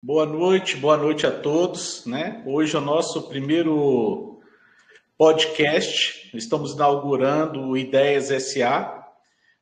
Boa noite a todos, né? Hoje é o nosso primeiro podcast. Estamos inaugurando o Ideias SA,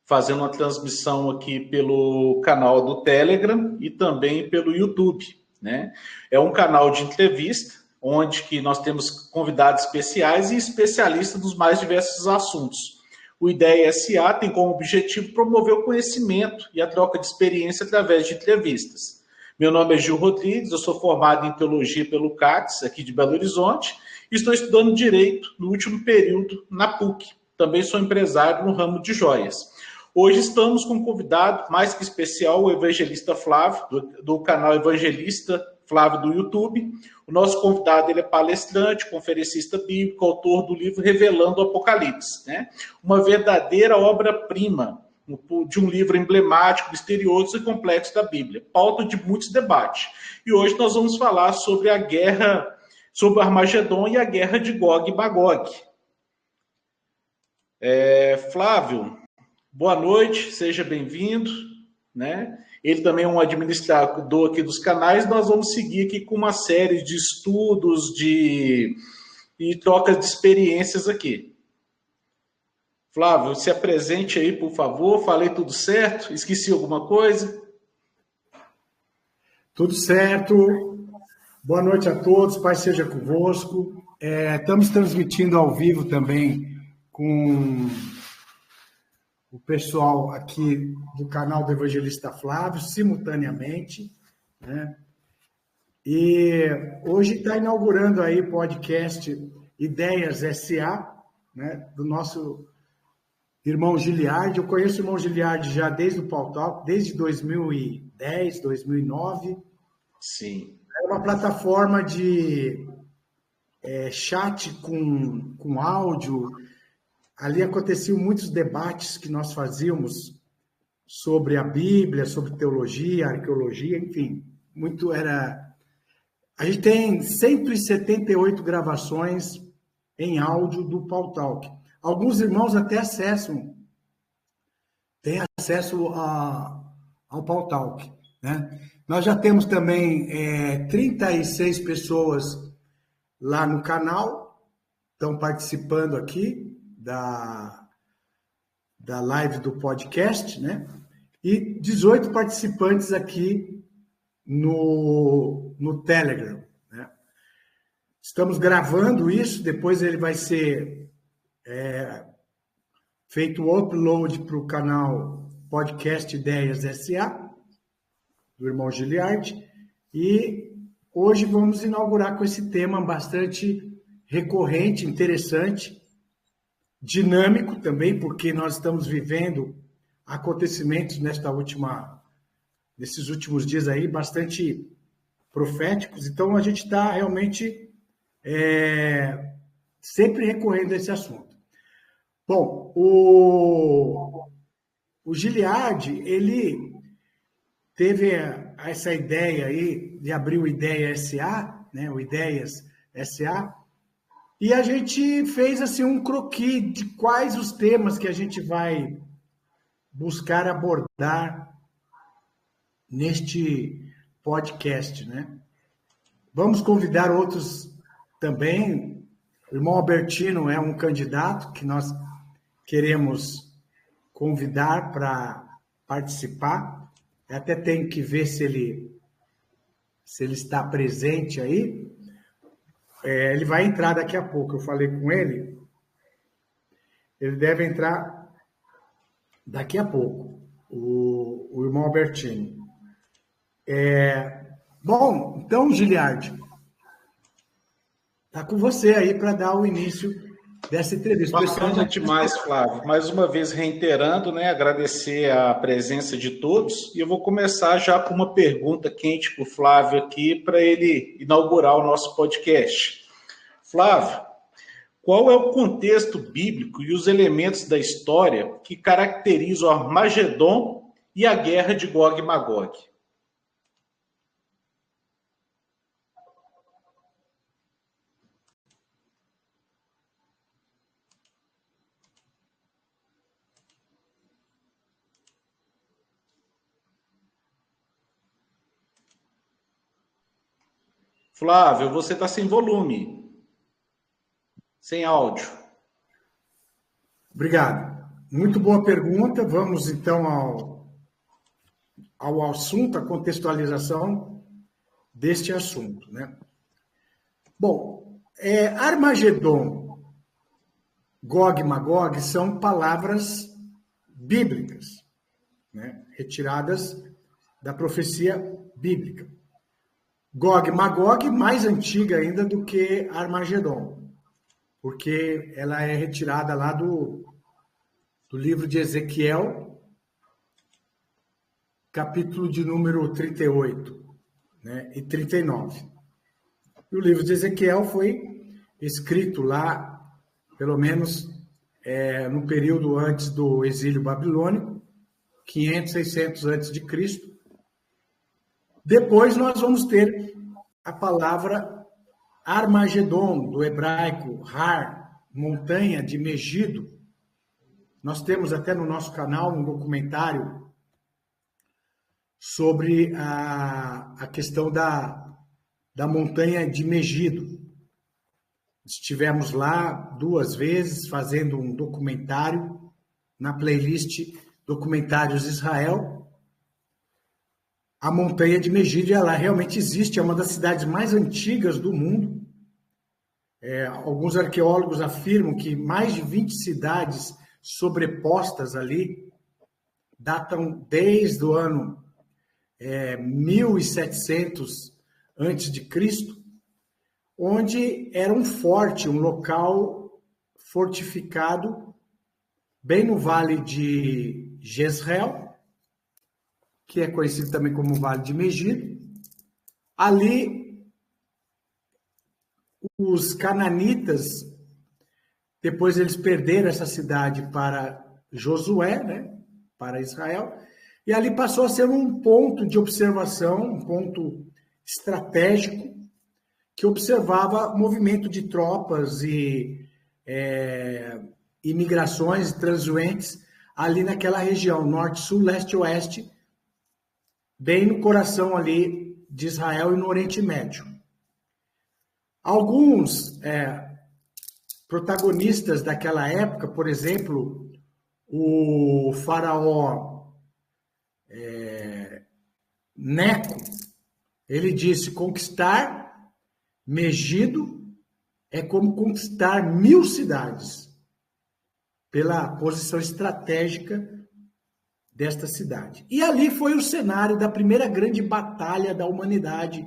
fazendo uma transmissão aqui pelo canal do Telegram e também pelo YouTube, né? É um canal de entrevista onde que nós temos convidados especiais e especialistas dos mais diversos assuntos. O Ideia SA tem como objetivo promover o conhecimento e a troca de experiência através de entrevistas. Meu nome é Gil Rodrigues, eu sou formado em Teologia pelo CACS, aqui de Belo Horizonte, e estou estudando Direito no último período na PUC. Também sou empresário no ramo de joias. Hoje estamos com um convidado mais que especial, o evangelista Flávio, do canal Evangelista Flávio do YouTube. O nosso convidado ele é palestrante, conferencista bíblico, autor do livro Revelando o Apocalipse, né? Uma verdadeira obra-prima de um livro emblemático, misterioso e complexo da Bíblia, pauta de muitos debates. E hoje nós vamos falar sobre a guerra, sobre o Armagedon e a guerra de Gog e Magog. Flávio, boa noite, seja bem-vindo, né? Ele também é um administrador aqui dos canais. Nós vamos seguir aqui com uma série de estudos e trocas de experiências aqui. Flávio, se apresente aí, por favor. Falei tudo certo? Esqueci alguma coisa? Tudo certo. Boa noite a todos, Pai seja convosco. Estamos transmitindo ao vivo também com o pessoal aqui do canal do Evangelista Flávio, simultaneamente, né? E hoje está inaugurando aí o podcast Ideias SA, né? Do nosso irmão Giliardi. Eu conheço o irmão Giliardi já desde o Pautal, desde 2010, 2009. Sim. É uma plataforma de chat com áudio. Ali aconteciam muitos debates que nós fazíamos sobre a Bíblia, sobre teologia, arqueologia, enfim. Muito era... A gente tem 178 gravações em áudio do Paul Talk. Alguns irmãos até têm acesso ao Paul Talk, né? Nós já temos também 36 pessoas lá no canal, estão participando aqui da live do podcast, né? E 18 participantes aqui no Telegram, né? Estamos gravando isso, depois ele vai ser feito o upload para o canal Podcast Ideias SA, do irmão Giliardi, e hoje vamos inaugurar com esse tema bastante recorrente, interessante, dinâmico também, porque nós estamos vivendo acontecimentos nesses últimos dias aí, bastante proféticos. Então, a gente está realmente sempre recorrendo a esse assunto. Bom, o Giliardi, ele teve essa ideia aí de abrir o Ideia SA, né, o Ideias SA, e a gente fez assim um croquis de quais os temas que a gente vai buscar abordar neste podcast, né? Vamos convidar outros também. O irmão Albertino é um candidato que nós queremos convidar para participar. Eu até tenho que ver se ele está presente aí. Ele vai entrar daqui a pouco. Eu falei com ele. Ele deve entrar daqui a pouco, o irmão Albertino. Bom, então, Giliardi, está com você aí para dar o início dessa entrevista. Bacana demais, Flávio. Mais uma vez reiterando, né, agradecer a presença de todos. E eu vou começar já com uma pergunta quente para o Flávio aqui, para ele inaugurar o nosso podcast. Flávio, qual é o contexto bíblico e os elementos da história que caracterizam o Armagedon e a guerra de Gog e Magog? Flávio, você está sem volume, sem áudio. Obrigado. Muito boa pergunta. Vamos então ao assunto, a contextualização deste assunto, né? Bom, Armagedon, Gog e Magog são palavras bíblicas, né? Retiradas da profecia bíblica. Gog e Magog, mais antiga ainda do que Armagedon, porque ela é retirada lá do livro de Ezequiel, capítulo de número 38, né, e 39. E o livro de Ezequiel foi escrito lá, pelo menos no período antes do exílio babilônico, 500, 600 antes de Cristo. Depois nós vamos ter a palavra Armagedon, do hebraico Har, montanha de Megido. Nós temos até no nosso canal um documentário sobre a questão da montanha de Megido. Estivemos lá 2 vezes fazendo um documentário na playlist Documentários Israel. A montanha de Megido, ela realmente existe, é uma das cidades mais antigas do mundo. Alguns arqueólogos afirmam que mais de 20 cidades sobrepostas ali datam desde o ano 1700 antes de Cristo, onde era um forte, um local fortificado bem no Vale de Jezreel, que é conhecido também como Vale de Megido. Ali, os cananitas, depois eles perderam essa cidade para Josué, né, para Israel, e ali passou a ser um ponto de observação, um ponto estratégico, que observava movimento de tropas e imigrações transuentes ali naquela região, norte, sul, leste, oeste, bem no coração ali de Israel e no Oriente Médio. Alguns protagonistas daquela época, por exemplo, o faraó Neco, ele disse: conquistar Megido é como conquistar 1000 cidades, pela posição estratégica desta cidade. E ali foi o cenário da primeira grande batalha da humanidade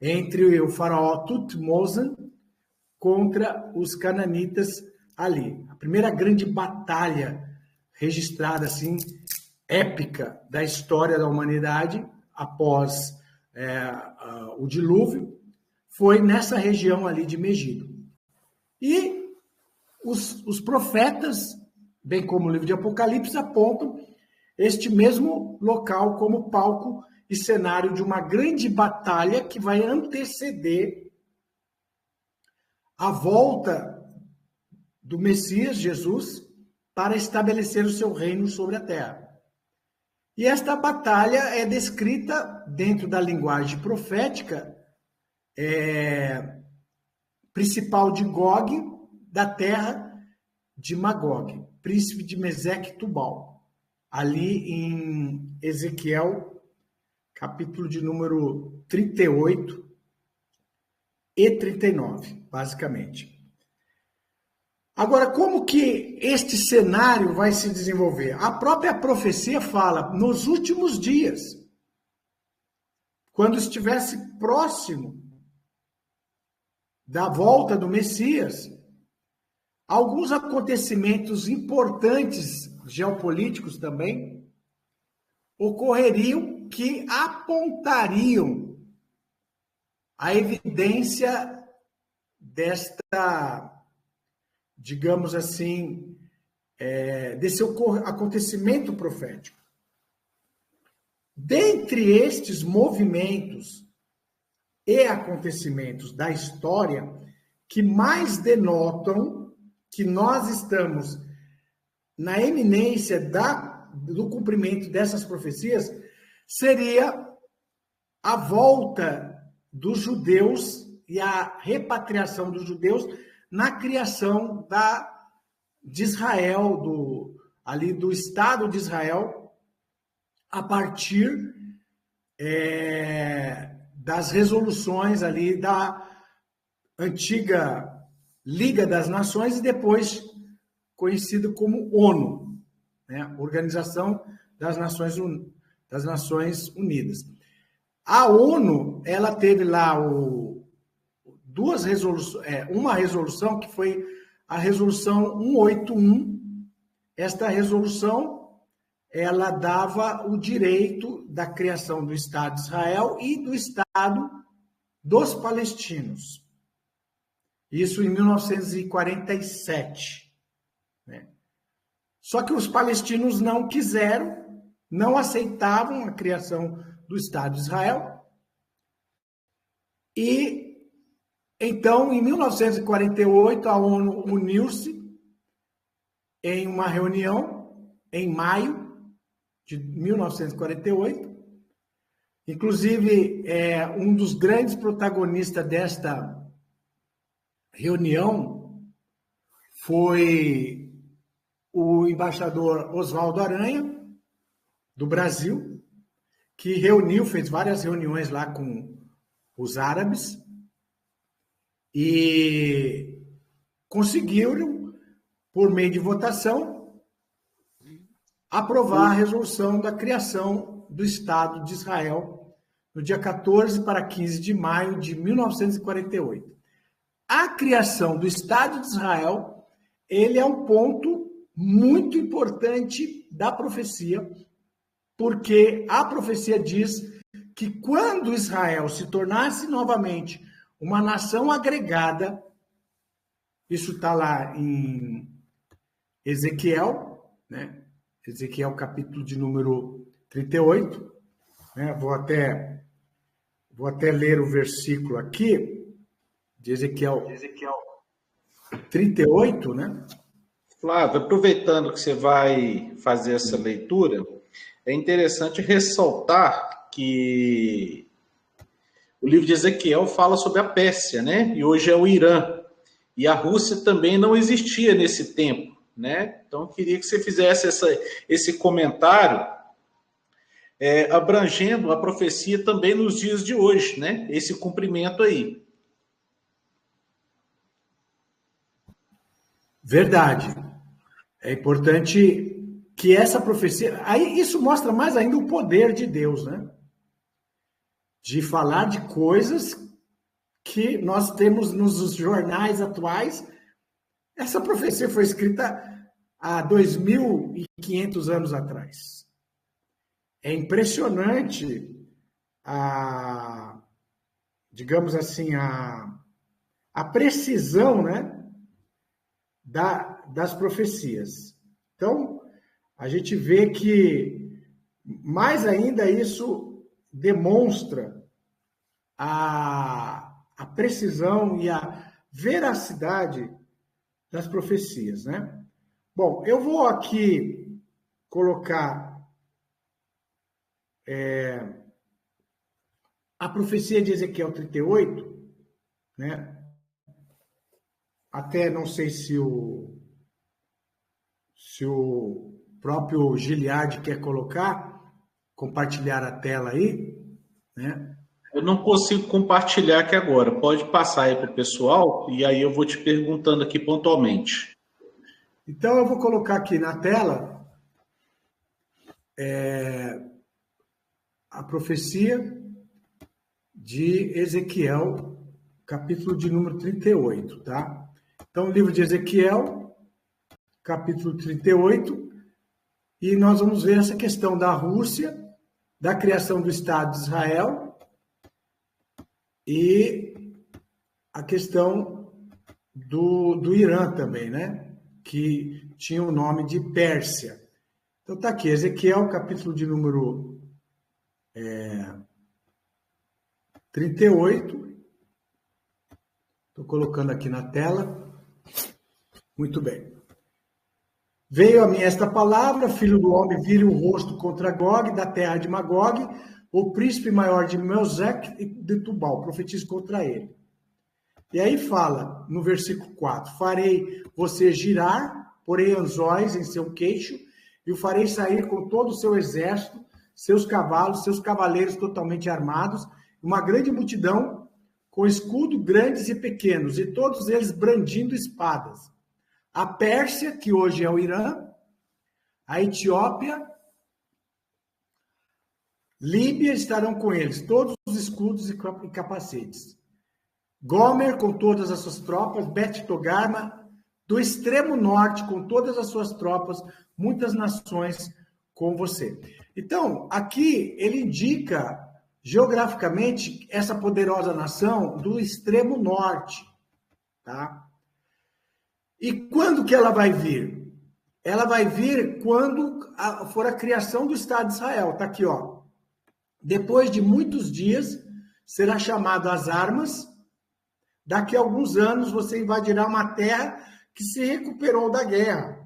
entre o faraó Tutmozen contra os cananitas ali. A primeira grande batalha registrada, assim, épica da história da humanidade após o dilúvio, foi nessa região ali de Megido. E os profetas, bem como o livro de Apocalipse, apontam este mesmo local como palco e cenário de uma grande batalha que vai anteceder a volta do Messias, Jesus, para estabelecer o seu reino sobre a terra. E esta batalha é descrita dentro da linguagem profética principal de Gog, da terra de Magog, príncipe de Meseque e Tubal, ali em Ezequiel, capítulo de número 38 e 39, basicamente. Agora, como que este cenário vai se desenvolver? A própria profecia fala, nos últimos dias, quando estivesse próximo da volta do Messias, alguns acontecimentos importantes, geopolíticos também, ocorreriam que apontariam a evidência desta, digamos assim, desse acontecimento profético. Dentre estes movimentos e acontecimentos da história que mais denotam que nós estamos na eminência do cumprimento dessas profecias, seria a volta dos judeus e a repatriação dos judeus na criação de Israel, do Estado de Israel, a partir das resoluções ali da antiga Liga das Nações e depois conhecido como ONU, né? Organização das Nações Unidas. A ONU, ela teve lá duas resoluções, uma resolução que foi a resolução 181. Esta resolução, ela dava o direito da criação do Estado de Israel e do Estado dos palestinos. Isso em 1947. Né? Só que os palestinos não quiseram, não aceitavam a criação do Estado de Israel. E, então, em 1948, a ONU uniu-se em uma reunião, em maio de 1948. Inclusive, um dos grandes protagonistas desta reunião foi o embaixador Oswaldo Aranha, do Brasil, que fez várias reuniões lá com os árabes e conseguiram, por meio de votação, aprovar a resolução da criação do Estado de Israel no dia 14 para 15 de maio de 1948. A criação do Estado de Israel, ele é um ponto muito importante da profecia, porque a profecia diz que quando Israel se tornasse novamente uma nação agregada, isso está lá em Ezequiel, né? Ezequiel capítulo de número 38, né? Vou até ler o versículo aqui, de Ezequiel 38, né? Flávio, aproveitando que você vai fazer essa leitura, é interessante ressaltar que o livro de Ezequiel fala sobre a Pérsia, né? E hoje é o Irã. E a Rússia também não existia nesse tempo, né? Então, eu queria que você fizesse esse comentário, abrangendo a profecia também nos dias de hoje, né? Esse cumprimento aí. Verdade. É importante que essa profecia... Aí isso mostra mais ainda o poder de Deus, né? De falar de coisas que nós temos nos jornais atuais. Essa profecia foi escrita há 2.500 anos atrás. É impressionante digamos assim, a precisão, né, das profecias. Então, a gente vê que, mais ainda, isso demonstra a precisão e a veracidade das profecias, né? Bom, eu vou aqui colocar a profecia de Ezequiel 38, né? Até não sei se o próprio Giliard quer compartilhar a tela aí, né? Eu não consigo compartilhar aqui agora. Pode passar aí para o pessoal e aí eu vou te perguntando aqui pontualmente. Então, eu vou colocar aqui na tela a profecia de Ezequiel, capítulo de número 38, tá? Então, o livro de Ezequiel, capítulo 38, e nós vamos ver essa questão da Rússia, da criação do Estado de Israel e a questão do Irã também, né? Que tinha o nome de Pérsia. Então, está aqui, Ezequiel, capítulo de número 38. Estou colocando aqui na tela. Muito bem. Veio a mim esta palavra, filho do homem, vire o rosto contra Gog, da terra de Magog, o príncipe maior de Melzec e de Tubal, profetizo contra ele. E aí fala, no versículo 4, farei você girar, porei anzóis em seu queixo, e o farei sair com todo o seu exército, seus cavalos, seus cavaleiros totalmente armados, uma grande multidão com escudo grandes e pequenos, e todos eles brandindo espadas. A Pérsia, que hoje é o Irã, a Etiópia, Líbia estarão com eles, todos os escudos e capacetes. Gomer com todas as suas tropas, Bet-Togarma, do extremo norte com todas as suas tropas, muitas nações com você. Então, aqui ele indica geograficamente essa poderosa nação do extremo norte, tá? E quando que ela vai vir? Ela vai vir quando for a criação do Estado de Israel. Tá aqui, ó. Depois de muitos dias, será chamado às armas. Daqui a alguns anos, você invadirá uma terra que se recuperou da guerra,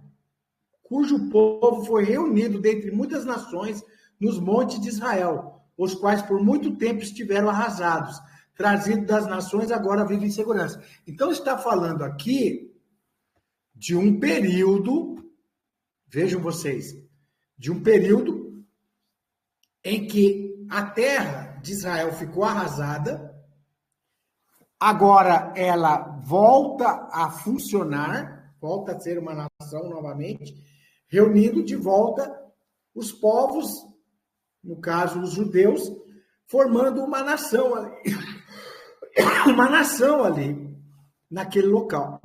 cujo povo foi reunido dentre muitas nações nos montes de Israel, os quais por muito tempo estiveram arrasados, trazidos das nações, agora vivem em segurança. Então, está falando aqui de um período, vejam vocês, de um período em que a terra de Israel ficou arrasada, agora ela volta a funcionar, volta a ser uma nação novamente, reunindo de volta os povos, no caso os judeus, formando uma nação ali, naquele local.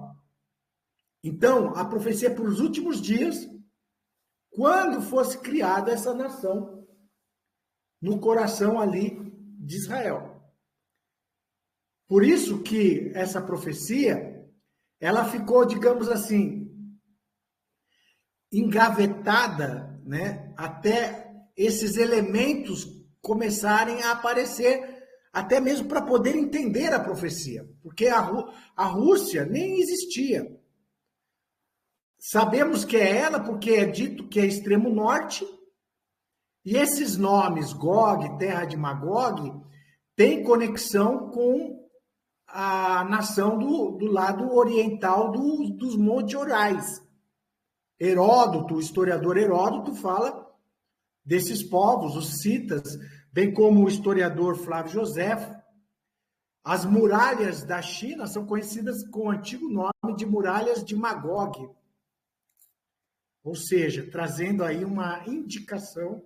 Então, a profecia é para os últimos dias, quando fosse criada essa nação no coração ali de Israel. Por isso que essa profecia, ela ficou, digamos assim, engavetada, né, até esses elementos começarem a aparecer, até mesmo para poder entender a profecia, porque a Rússia nem existia. Sabemos que é ela porque é dito que é extremo norte, e esses nomes, Gog, terra de Magog, têm conexão com a nação do lado oriental dos Montes Urais. Heródoto, o historiador Heródoto, fala desses povos, os citas, bem como o historiador Flávio Joséfo. As muralhas da China são conhecidas com o antigo nome de muralhas de Magog, ou seja, trazendo aí uma indicação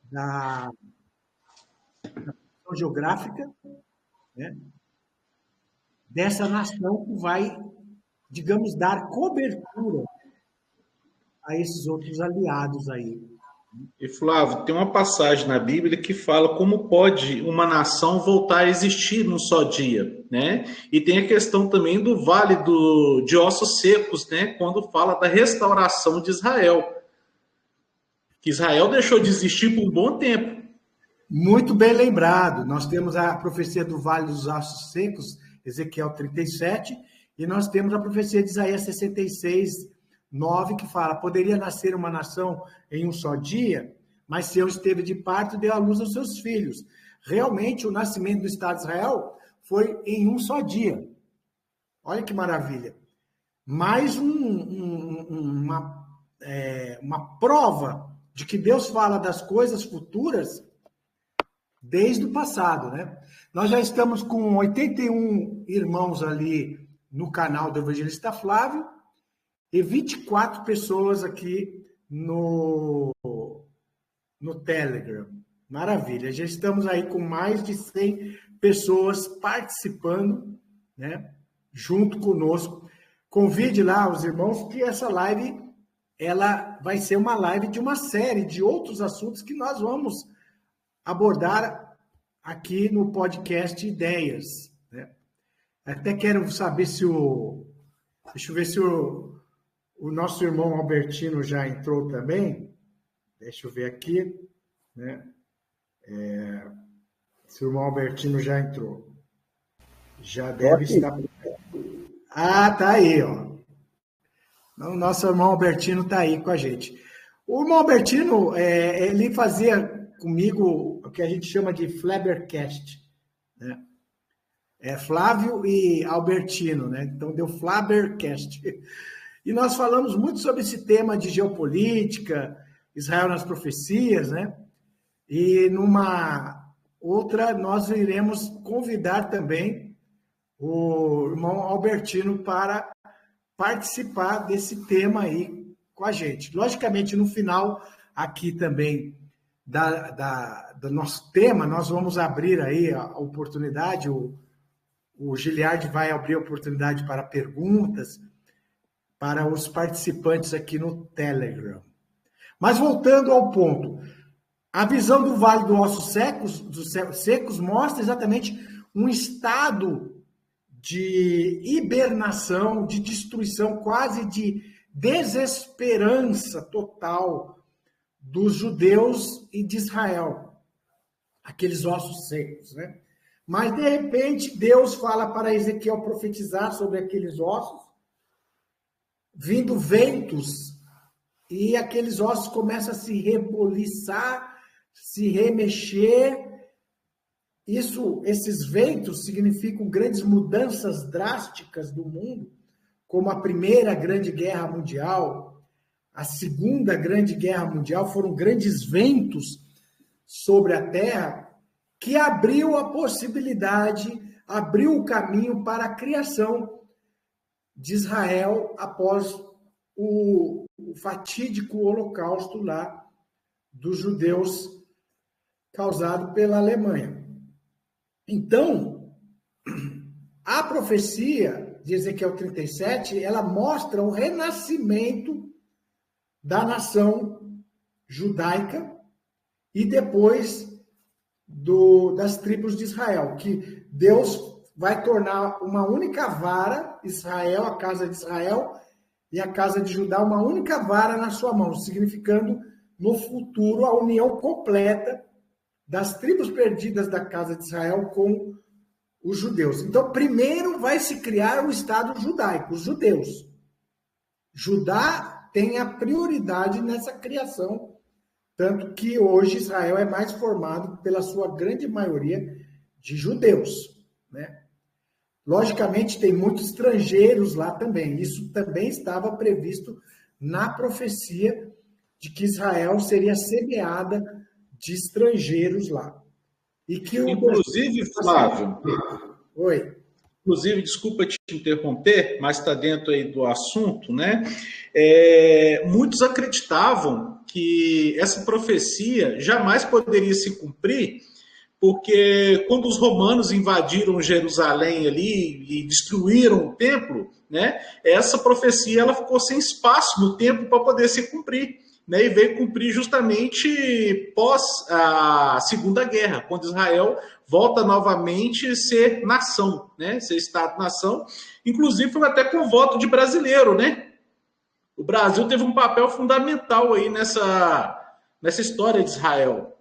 da geográfica, né, dessa nação que vai, digamos, dar cobertura a esses outros aliados aí. E Flávio, tem uma passagem na Bíblia que fala como pode uma nação voltar a existir num só dia, né? E tem a questão também do Vale de Ossos Secos, né? Quando fala da restauração de Israel. Que Israel deixou de existir por um bom tempo. Muito bem lembrado. Nós temos a profecia do Vale dos Ossos Secos, Ezequiel 37, e nós temos a profecia de Isaías 66, 9, que fala: poderia nascer uma nação em um só dia, mas Sião esteve de parto e deu à luz aos seus filhos. Realmente, o nascimento do Estado de Israel foi em um só dia. Olha que maravilha. Mais uma prova de que Deus fala das coisas futuras desde o passado, né? Nós já estamos com 81 irmãos ali no canal do Evangelista Flávio e 24 pessoas aqui no Telegram. Maravilha, já estamos aí com mais de 100 pessoas participando, né, junto conosco. Convide lá os irmãos que essa live, ela vai ser uma live de uma série de outros assuntos que nós vamos abordar aqui no podcast Ideias, né? Até quero saber se deixa eu ver se o nosso irmão Albertino já entrou também. Deixa eu ver aqui, né? Se o irmão Albertino já entrou. Já deve estar. Ah, tá aí, ó. O nosso irmão Albertino tá aí com a gente. O irmão Albertino, ele fazia comigo o que a gente chama de Flabbercast, né? É Flávio e Albertino, né? Então deu Flabbercast. E nós falamos muito sobre esse tema de geopolítica, Israel nas profecias, né? E numa outra nós iremos convidar também o irmão Albertino para participar desse tema aí com a gente. Logicamente, no final aqui também do nosso tema, nós vamos abrir aí a oportunidade, o Giliard vai abrir a oportunidade para perguntas para os participantes aqui no Telegram. Mas voltando ao ponto, a visão do Vale dos Ossos Secos mostra exatamente um estado de hibernação, de destruição, quase de desesperança total dos judeus e de Israel, aqueles ossos secos, né? Mas, de repente, Deus fala para Ezequiel profetizar sobre aqueles ossos, vindo ventos, e aqueles ossos começam a se reboliçar, se remexer. Esses ventos significam grandes mudanças drásticas do mundo, como a Primeira Grande Guerra Mundial, a Segunda Grande Guerra Mundial, foram grandes ventos sobre a Terra que abriu a possibilidade, abriu o caminho para a criação de Israel após o fatídico holocausto lá dos judeus causado pela Alemanha. Então, a profecia de Ezequiel 37, ela mostra o renascimento da nação judaica e depois das tribos de Israel, que Deus vai tornar uma única vara, Israel, a casa de Israel, e a casa de Judá, uma única vara na sua mão, significando no futuro a união completa das tribos perdidas da casa de Israel com os judeus. Então, primeiro vai se criar o Estado judaico, os judeus. Judá tem a prioridade nessa criação, tanto que hoje Israel é mais formado pela sua grande maioria de judeus, né? Logicamente, tem muitos estrangeiros lá também. Isso também estava previsto na profecia de que Israel seria semeada de estrangeiros lá. E que inclusive, Flávio, oi. Inclusive, desculpa te interromper, mas está dentro aí do assunto, né? Muitos acreditavam que essa profecia jamais poderia se cumprir, porque quando os romanos invadiram Jerusalém ali e destruíram o templo, né? Essa profecia ela ficou sem espaço no tempo para poder se cumprir. Né, e veio cumprir justamente pós a Segunda Guerra, quando Israel volta novamente a ser nação, né, ser Estado-nação. Inclusive, foi até com o voto de brasileiro, né? O Brasil teve um papel fundamental aí nessa história de Israel.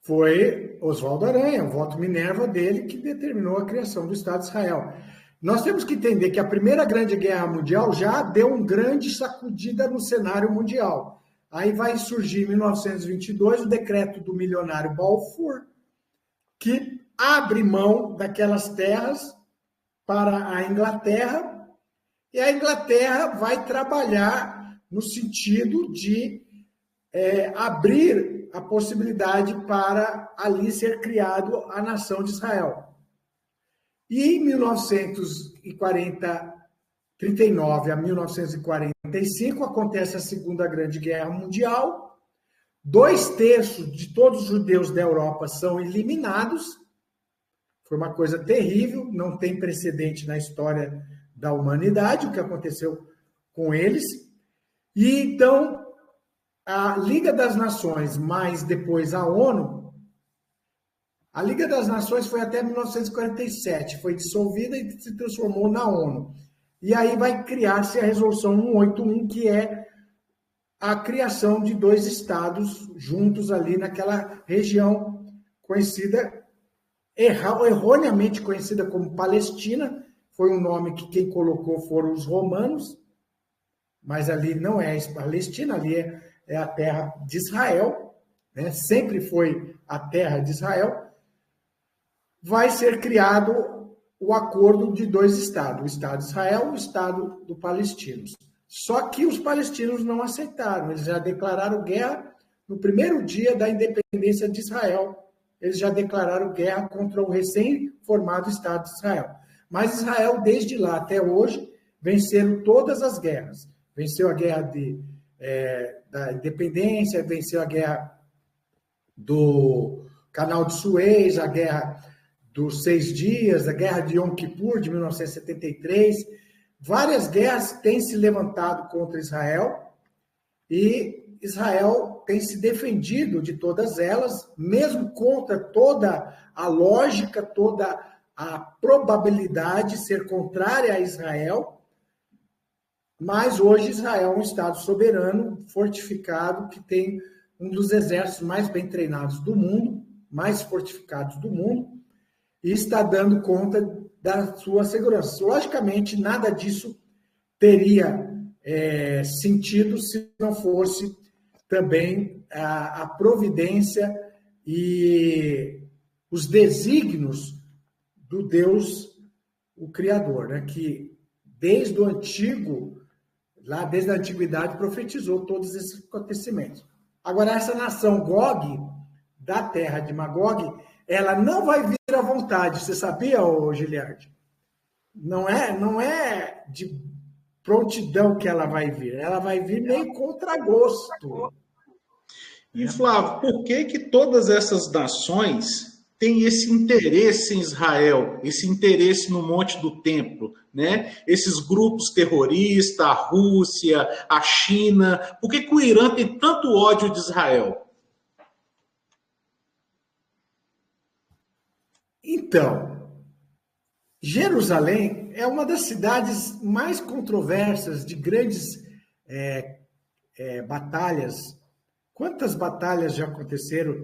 Foi Oswaldo Aranha, o voto Minerva dele, que determinou a criação do Estado de Israel. Nós temos que entender que a Primeira Grande Guerra Mundial já deu uma grande sacudida no cenário mundial. Aí vai surgir, em 1922, o decreto do milionário Balfour, que abre mão daquelas terras para a Inglaterra, e a Inglaterra vai trabalhar no sentido de abrir a possibilidade para ali ser criado a nação de Israel. E em 1939 a 1945 acontece a Segunda Grande Guerra Mundial. 2/3 de todos os judeus da Europa são eliminados. Foi uma coisa terrível, não tem precedente na história da humanidade o que aconteceu com eles. E então a Liga das Nações, mais depois a ONU. A Liga das Nações foi até 1947, foi dissolvida e se transformou na ONU. E aí vai criar-se a Resolução 181, que é a criação de 2 estados juntos ali naquela região conhecida, erroneamente conhecida como Palestina. Foi um nome que quem colocou foram os romanos, mas ali não é Palestina, ali é a terra de Israel. né, sempre foi a terra de Israel, vai ser criado o acordo de dois estados, o Estado de Israel e o Estado dos palestinos. Só que os palestinos não aceitaram, eles já declararam guerra no primeiro dia da independência de Israel. Eles já declararam guerra contra o recém-formado Estado de Israel. Mas Israel, desde lá até hoje, venceram todas as guerras. Venceu a guerra da independência, venceu a guerra do Canal de Suez, a guerra dos 6 dias, a guerra de Yom Kippur, de 1973. Várias guerras têm se levantado contra Israel e Israel tem se defendido de todas elas, mesmo contra toda a lógica, toda a probabilidade de ser contrária a Israel. Mas hoje Israel é um Estado soberano, fortificado, que tem um dos exércitos mais bem treinados do mundo, mais fortificados do mundo, e está dando conta da sua segurança. Logicamente, nada disso teria sentido se não fosse também a providência e os desígnios do Deus, o Criador, né? Que desde o antigo, lá desde a antiguidade, profetizou todos esses acontecimentos. Agora, essa nação Gog, da terra de Magog, ela não vai vir à vontade. Você sabia, Giliardi? Não é de prontidão que ela vai vir. Ela vai vir meio contra gosto. E, Flávio, por que todas essas nações têm esse interesse em Israel, esse interesse no Monte do Templo, né? Esses grupos terroristas, a Rússia, a China, por que o Irã tem tanto ódio de Israel? Então, Jerusalém é uma das cidades mais controversas, de grandes batalhas. Quantas batalhas já aconteceram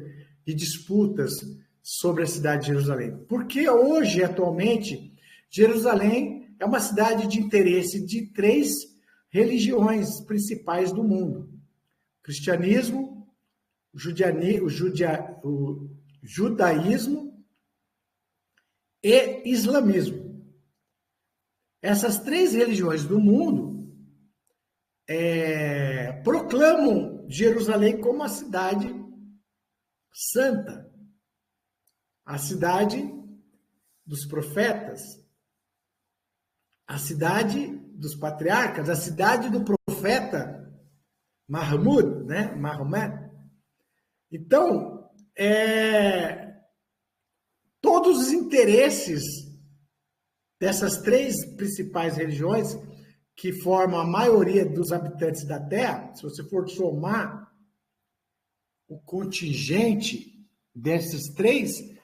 e disputas sobre a cidade de Jerusalém? Porque hoje, atualmente, Jerusalém é uma cidade de interesse de 3 religiões principais do mundo: o cristianismo, o judaísmo e islamismo. Essas 3 religiões do mundo proclamam Jerusalém como a cidade santa, a cidade dos profetas, a cidade dos patriarcas, a cidade do profeta Mahmud, né? Maomé. Então, todos os interesses dessas 3 principais religiões, que formam a maioria dos habitantes da Terra, se você for somar o contingente desses 3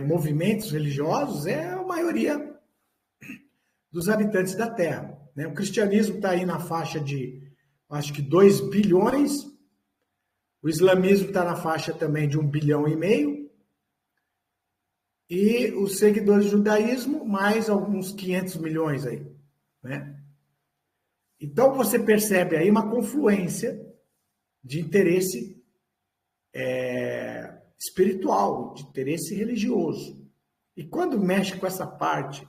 movimentos religiosos, é a maioria dos habitantes da Terra, né? O cristianismo está aí na faixa de, acho que 2 bilhões, o islamismo está na faixa também de 1,5 bilhão, e os seguidores do judaísmo, mais alguns 500 milhões aí, né? Então, você percebe aí uma confluência de interesse espiritual, de interesse religioso. E quando mexe com essa parte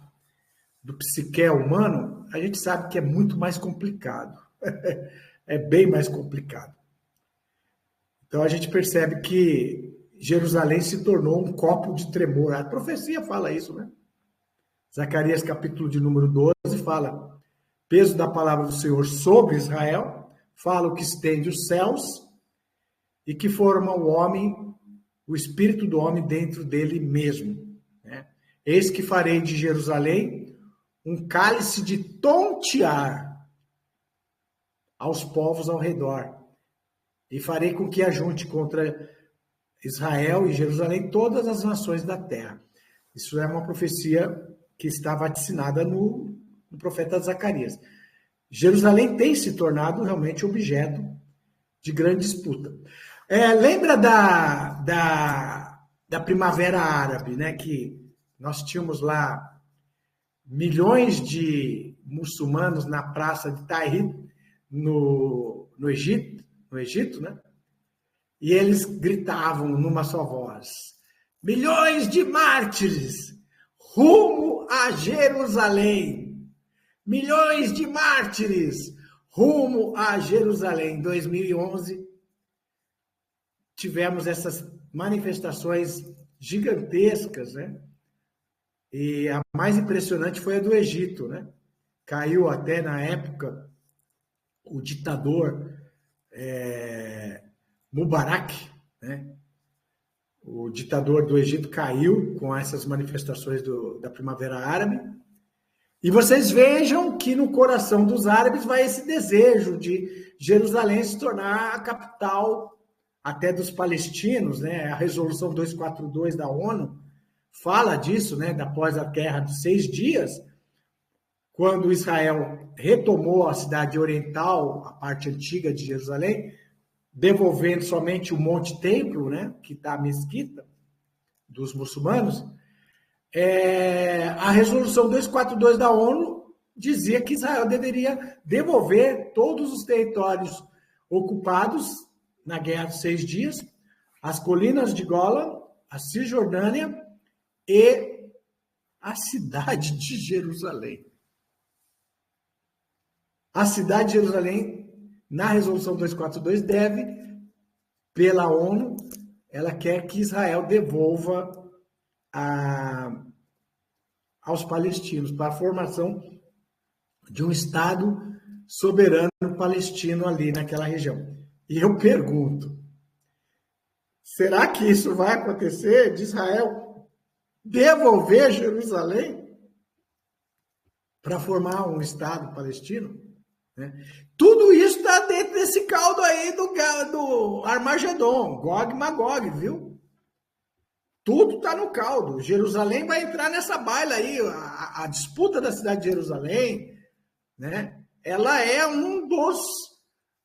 do psique humano, a gente sabe que é muito mais complicado. É bem mais complicado. Então, a gente percebe que Jerusalém se tornou um copo de tremor. A profecia fala isso, né? Zacarias, capítulo de número 12, fala: peso da palavra do Senhor sobre Israel, fala o que estende os céus e que forma o homem, o espírito do homem dentro dele mesmo, né? Eis que farei de Jerusalém um cálice de tontear aos povos ao redor, e farei com que ajunte contra Israel e Jerusalém todas as nações da terra. Isso é uma profecia que está vaticinada no profeta Zacarias. Jerusalém tem se tornado realmente objeto de grande disputa. Lembra da Primavera Árabe, né? Que nós tínhamos lá milhões de muçulmanos na praça de Tahrir, no Egito, né? e eles gritavam numa só voz: milhões de mártires rumo a Jerusalém! Milhões de mártires rumo a Jerusalém. Em 2011, tivemos essas manifestações gigantescas, né? E a mais impressionante foi a do Egito, né? Caiu até na época o ditador Mubarak, né? O ditador do Egito caiu com essas manifestações da Primavera Árabe. E vocês vejam que no coração dos árabes vai esse desejo de Jerusalém se tornar a capital até dos palestinos, né? A resolução 242 da ONU fala disso, né? Após a guerra dos 6 dias, quando Israel retomou a cidade oriental, a parte antiga de Jerusalém, devolvendo somente o Monte Templo, né? Que está a mesquita dos muçulmanos, a resolução 242 da ONU dizia que Israel deveria devolver todos os territórios ocupados na Guerra dos 6 Dias, as colinas de Golan, a Cisjordânia e a cidade de Jerusalém. A cidade de Jerusalém, na resolução 242, deve, pela ONU, ela quer que Israel devolva aos palestinos, para a formação de um Estado soberano palestino ali naquela região. E eu pergunto, será que isso vai acontecer de Israel devolver Jerusalém para formar um Estado palestino? Né? Tudo isso está dentro desse caldo aí do Armagedon, Gog e Magog, viu? Tudo está no caldo. Jerusalém vai entrar nessa baila aí. A disputa da cidade de Jerusalém, né? Ela é um dos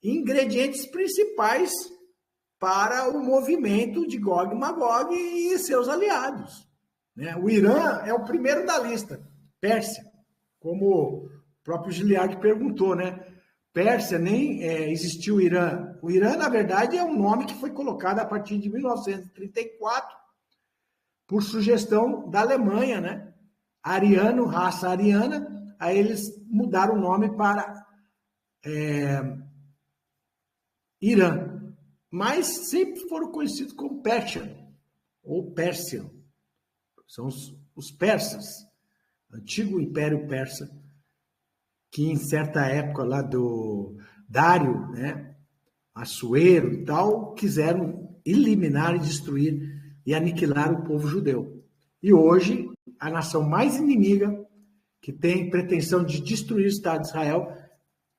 ingredientes principais para o movimento de Gog e Magog e seus aliados. Né? O Irã é o primeiro da lista. Pérsia, como o próprio Giliard perguntou, né? Pérsia, nem existiu o Irã. O Irã, na verdade, é um nome que foi colocado a partir de 1934 por sugestão da Alemanha, né? Ariano, raça ariana, aí eles mudaram o nome para Irã. Mas sempre foram conhecidos como Persian, ou Persian. São os persas, antigo Império Persa, que em certa época lá do Dário, né? Assuero e tal, quiseram eliminar e destruir e aniquilar o povo judeu. E hoje, a nação mais inimiga, que tem pretensão de destruir o Estado de Israel,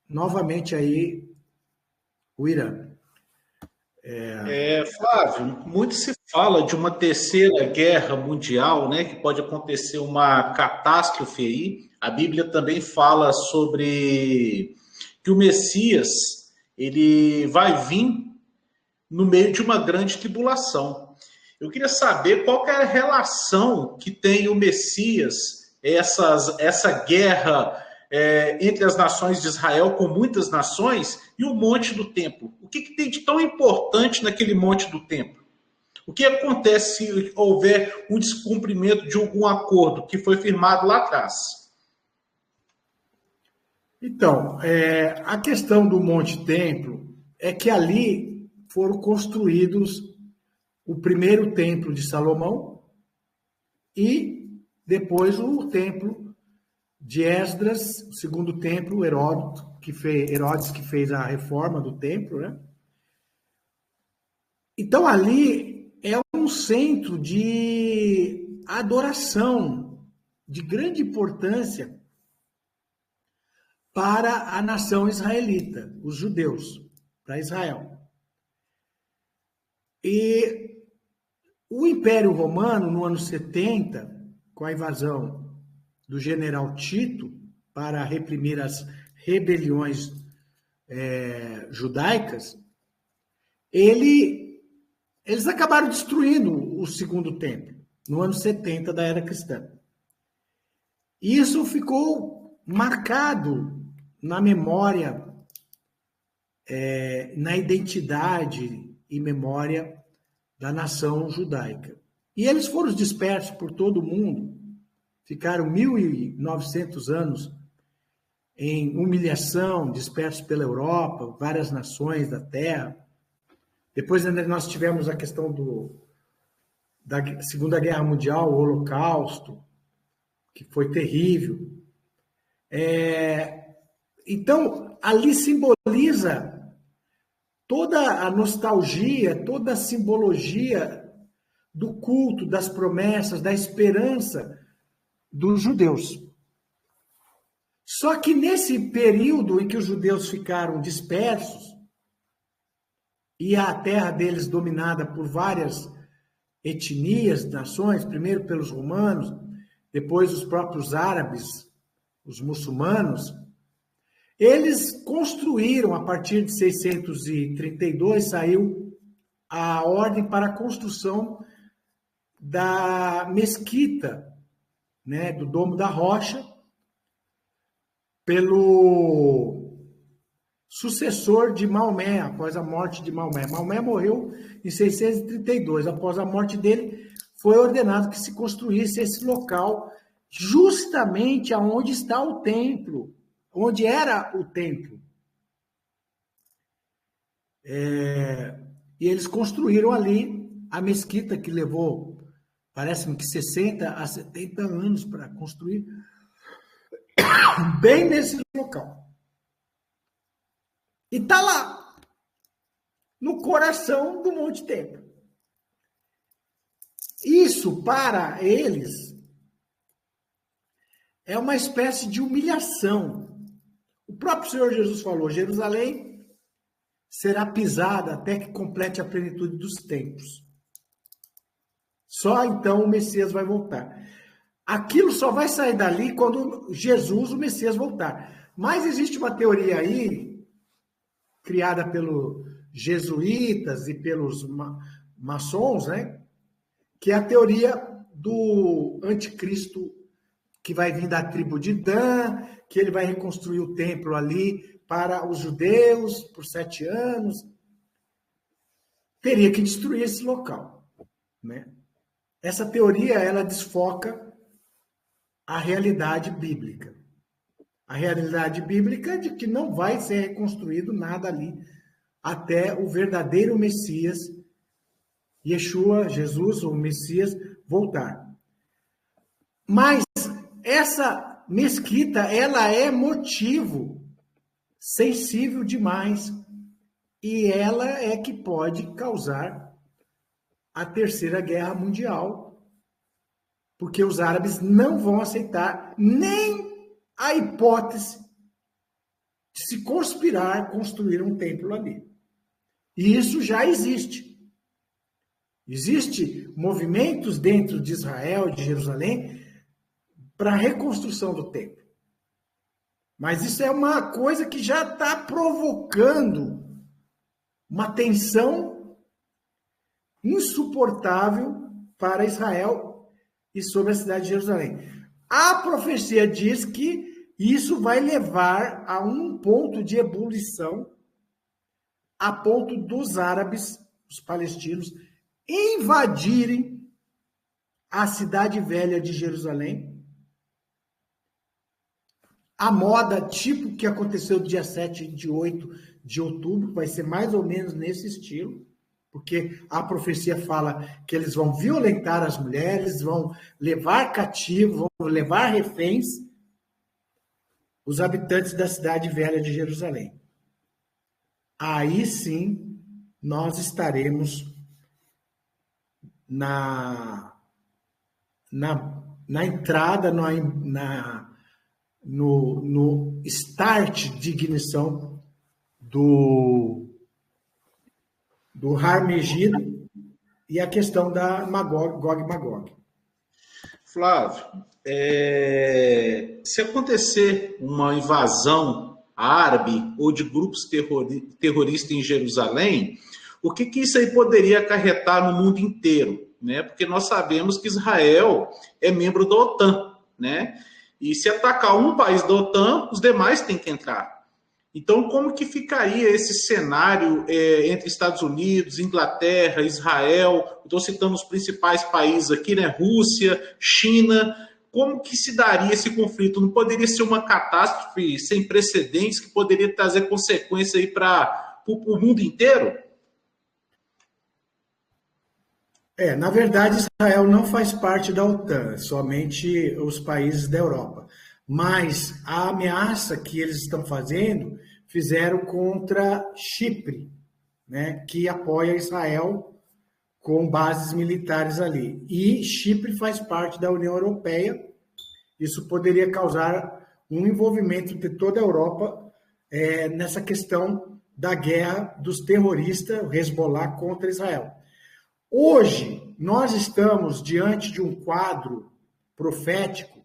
novamente aí, o Irã. Flávio, muito se fala de uma terceira guerra mundial, né, que pode acontecer uma catástrofe aí. A Bíblia também fala sobre que o Messias, ele vai vir no meio de uma grande tribulação. Eu queria saber qual que é a relação que tem o Messias, essa guerra entre as nações de Israel com muitas nações e o Monte do Templo. O que tem de tão importante naquele Monte do Templo? O que acontece se houver um descumprimento de algum acordo que foi firmado lá atrás? Então, a questão do Monte Templo é que ali foram construídos o primeiro templo de Salomão e depois o templo de Esdras, o segundo templo, Herodes, que fez a reforma do templo, né? Então ali é um centro de adoração de grande importância para a nação israelita, os judeus, para Israel. E o Império Romano, no ano 70, com a invasão do general Tito para reprimir as rebeliões judaicas, eles acabaram destruindo o segundo templo, no ano 70 da era cristã. Isso ficou marcado na memória, na identidade e memória da nação judaica. E eles foram dispersos por todo o mundo, ficaram 1.900 anos em humilhação, dispersos pela Europa, várias nações da Terra. Depois nós tivemos a questão da Segunda Guerra Mundial, o Holocausto, que foi terrível. Então, ali simboliza toda a nostalgia, toda a simbologia do culto, das promessas, da esperança dos judeus. Só que nesse período em que os judeus ficaram dispersos e a terra deles dominada por várias etnias, nações, primeiro pelos romanos, depois os próprios árabes, os muçulmanos, eles construíram, a partir de 632, saiu a ordem para a construção da mesquita, né, do Domo da Rocha, pelo sucessor de Maomé, após a morte de Maomé. Maomé morreu em 632. Após a morte dele, foi ordenado que se construísse esse local justamente aonde está o templo, onde era o templo. E eles construíram ali a mesquita, que levou, parece-me que 60 a 70 anos para construir, bem nesse local. E está lá, no coração do Monte Templo. Isso, para eles, é uma espécie de humilhação. O próprio Senhor Jesus falou: Jerusalém será pisada até que complete a plenitude dos tempos. Só então o Messias vai voltar. Aquilo só vai sair dali quando Jesus, o Messias, voltar. Mas existe uma teoria aí, criada pelos jesuítas e pelos maçons, né? Que é a teoria do anticristo, que vai vir da tribo de Dan, que ele vai reconstruir o templo ali para os judeus por 7 anos. Teria que destruir esse local, né? Essa teoria, ela desfoca a realidade bíblica. A realidade bíblica é de que não vai ser reconstruído nada ali até o verdadeiro Messias, Yeshua, Jesus, o Messias, voltar. Mas essa mesquita, ela é motivo sensível demais e ela é que pode causar a Terceira Guerra Mundial, porque os árabes não vão aceitar nem a hipótese de se conspirar construir um templo ali. E isso já existe. Existem movimentos dentro de Israel, de Jerusalém, para a reconstrução do templo. Mas isso é uma coisa que já está provocando uma tensão insuportável para Israel e sobre a cidade de Jerusalém. A profecia diz que isso vai levar a um ponto de ebulição, a ponto dos árabes, os palestinos, invadirem a cidade velha de Jerusalém. A moda, tipo que aconteceu dia 7 e dia 8 de outubro, vai ser mais ou menos nesse estilo, porque a profecia fala que eles vão violentar as mulheres, vão levar cativos, vão levar reféns os habitantes da cidade velha de Jerusalém. Aí sim, nós estaremos na entrada, no start de ignição do Har Megido e a questão da Gog e Magog. Flávio, se acontecer uma invasão árabe ou de grupos terroristas em Jerusalém, o que isso aí poderia acarretar no mundo inteiro, né? Porque nós sabemos que Israel é membro da OTAN, né? E se atacar um país da OTAN, os demais têm que entrar. Então, como que ficaria esse cenário entre Estados Unidos, Inglaterra, Israel? Estou citando os principais países aqui, né? Rússia, China. Como que se daria esse conflito? Não poderia ser uma catástrofe sem precedentes que poderia trazer consequência aí para o mundo inteiro? Na verdade, Israel não faz parte da OTAN, somente os países da Europa. Mas a ameaça que eles estão fazendo, fizeram contra Chipre, né, que apoia Israel com bases militares ali. E Chipre faz parte da União Europeia. Isso poderia causar um envolvimento de toda a Europa nessa questão da guerra dos terroristas, o Hezbollah, contra Israel. Hoje, nós estamos diante de um quadro profético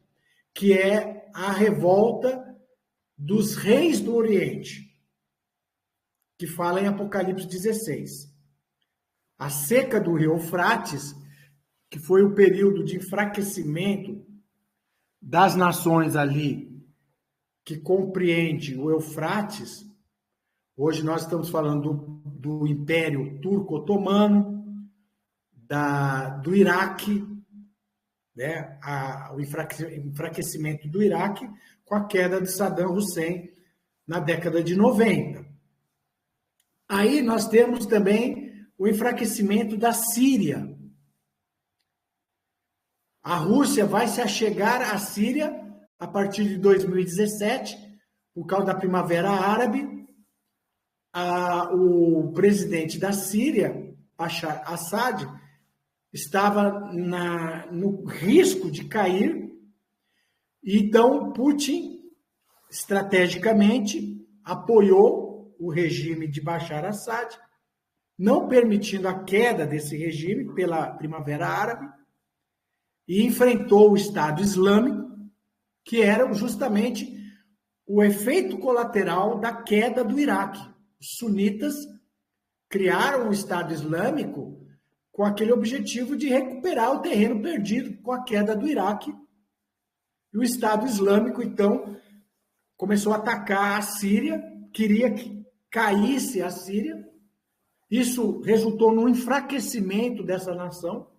que é a revolta dos reis do Oriente, que fala em Apocalipse 16. A seca do rio Eufrates, que foi o período de enfraquecimento das nações ali, que compreende o Eufrates. Hoje nós estamos falando do Império Turco-Otomano, do Iraque, né? O enfraquecimento do Iraque com a queda de Saddam Hussein na década de 90. Aí nós temos também o enfraquecimento da Síria. A Rússia vai se achegar à Síria a partir de 2017, por causa da Primavera Árabe. O presidente da Síria, Bashar Assad, estava no risco de cair, e então Putin, estrategicamente, apoiou o regime de Bashar Assad, não permitindo a queda desse regime pela Primavera Árabe, e enfrentou o Estado Islâmico, que era justamente o efeito colateral da queda do Iraque. Os sunitas criaram o Estado Islâmico com aquele objetivo de recuperar o terreno perdido com a queda do Iraque. E o Estado Islâmico, então, começou a atacar a Síria, queria que caísse a Síria. Isso resultou no enfraquecimento dessa nação.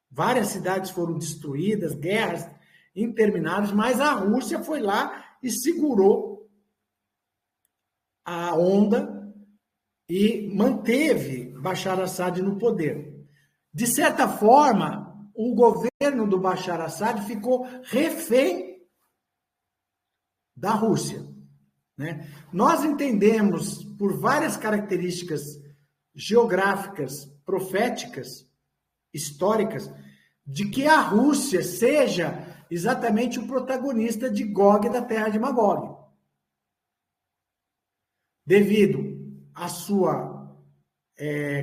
Várias cidades foram destruídas, guerras intermináveis, mas a Rússia foi lá e segurou a onda e manteve Bashar Assad no poder. De certa forma, o governo do Bashar Assad ficou refém da Rússia, né? Nós entendemos, por várias características geográficas, proféticas, históricas, de que a Rússia seja exatamente o protagonista de Gog da terra de Magog. Devido à sua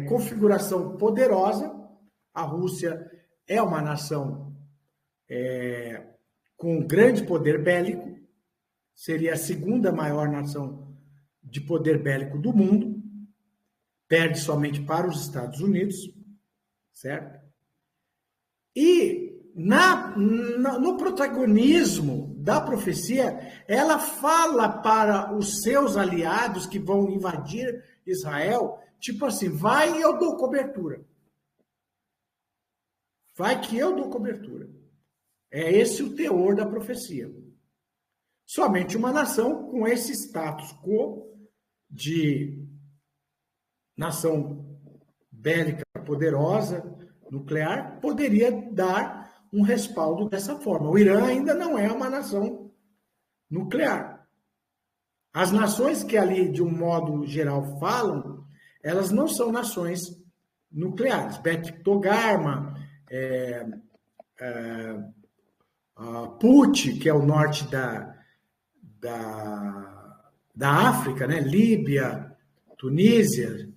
configuração poderosa, a Rússia é uma nação com grande poder bélico, seria a segunda maior nação de poder bélico do mundo, perde somente para os Estados Unidos, certo? E no protagonismo da profecia, ela fala para os seus aliados que vão invadir Israel, tipo assim, vai e eu dou cobertura. Vai que eu dou cobertura. É esse o teor da profecia. Somente uma nação com esse status quo de nação bélica poderosa, nuclear, poderia dar um respaldo dessa forma. O Irã ainda não é uma nação nuclear. As nações que ali, de um modo geral, falam, elas não são nações nucleares. Beth Togarma, Put, que é o norte da África, né? Líbia, Tunísia,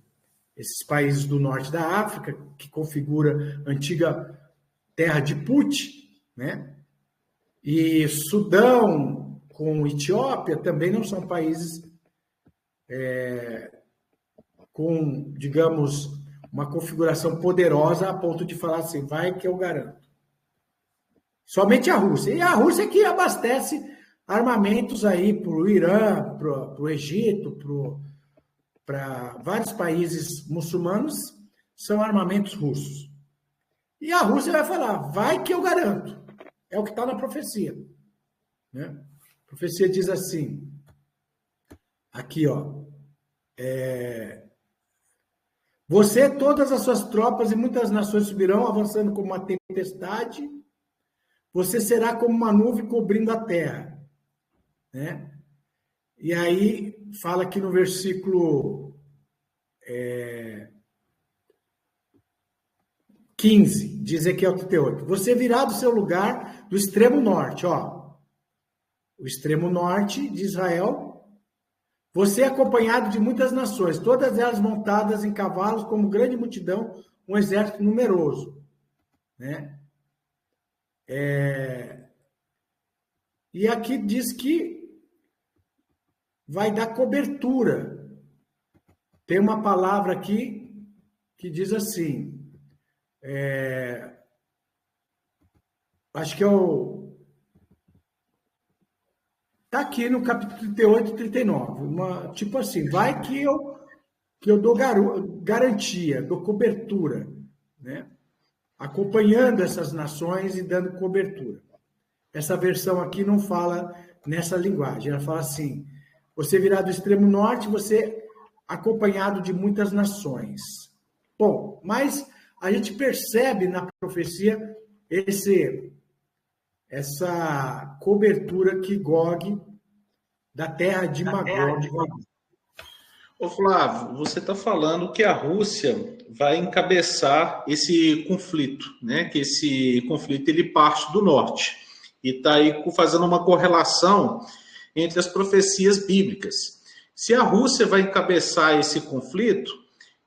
esses países do norte da África, que configura a antiga terra de Put, né? E Sudão com Etiópia também não são países com, digamos, uma configuração poderosa a ponto de falar assim, vai que eu garanto. Somente a Rússia. E a Rússia que abastece armamentos aí para o Irã, para o Egito, para vários países muçulmanos, são armamentos russos. E a Rússia vai falar, vai que eu garanto. É o que está na profecia. Né? A profecia diz assim, aqui, ó, você, todas as suas tropas e muitas nações subirão, avançando como uma tempestade, você será como uma nuvem cobrindo a terra. Né? E aí, fala aqui no versículo 15, de Ezequiel 38. Você virá do seu lugar do extremo norte, ó. O extremo norte de Israel. Você é acompanhado de muitas nações, todas elas montadas em cavalos como grande multidão, um exército numeroso. Né? E aqui diz que vai dar cobertura. Tem uma palavra aqui que diz assim, acho que é o... Está aqui no capítulo 38 e 39. Tipo assim, vai que eu dou garantia, dou cobertura, né? Acompanhando essas nações e dando cobertura. Essa versão aqui não fala nessa linguagem, ela fala assim, você virá do extremo norte, você acompanhado de muitas nações. Bom, mas a gente percebe na profecia essa cobertura que Gog, da terra de Magog. Ô Flávio, você está falando que a Rússia vai encabeçar esse conflito, né? Que esse conflito ele parte do norte e está aí fazendo uma correlação entre as profecias bíblicas. Se a Rússia vai encabeçar esse conflito,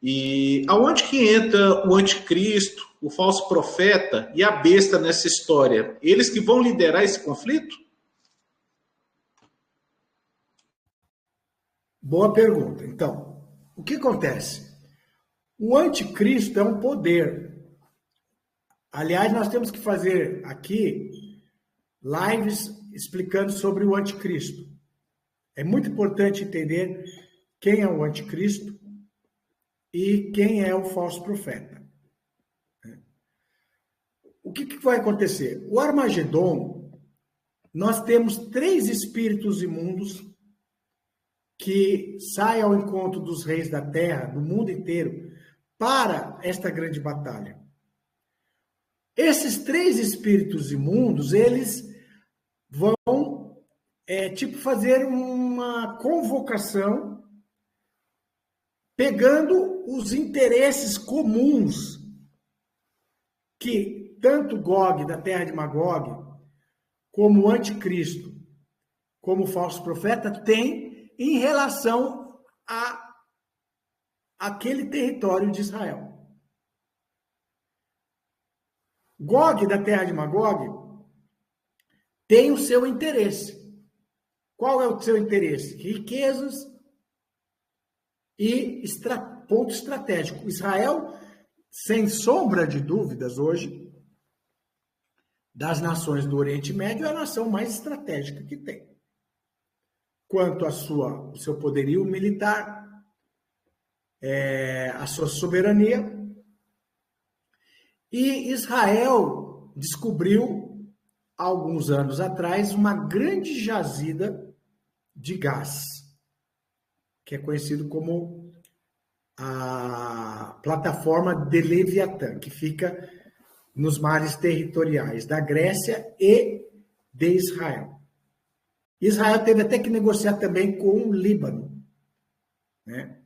e aonde que entra o anticristo, o falso profeta e a besta nessa história? Eles que vão liderar esse conflito? Boa pergunta. Então, o que acontece? O anticristo é um poder. Aliás, nós temos que fazer aqui lives explicando sobre o anticristo. É muito importante entender quem é o anticristo e quem é o falso profeta. O que vai acontecer? O Armagedon, nós temos 3 espíritos imundos que saem ao encontro dos reis da terra, do mundo inteiro, para esta grande batalha. Esses 3 espíritos imundos, eles vão fazer uma convocação pegando os interesses comuns que tanto Gog, da terra de Magog, como o anticristo, como o falso profeta, tem em relação a aquele território de Israel. Gog, da terra de Magog, tem o seu interesse. Qual é o seu interesse? Riquezas e ponto estratégico. Israel, sem sombra de dúvidas, hoje, das nações do Oriente Médio, é a nação mais estratégica que tem. Quanto o seu poderio militar, a sua soberania. E Israel descobriu, alguns anos atrás, uma grande jazida de gás, que é conhecido como a plataforma de Leviatã, que fica nos mares territoriais da Grécia e de Israel. Israel teve até que negociar também com o Líbano, né?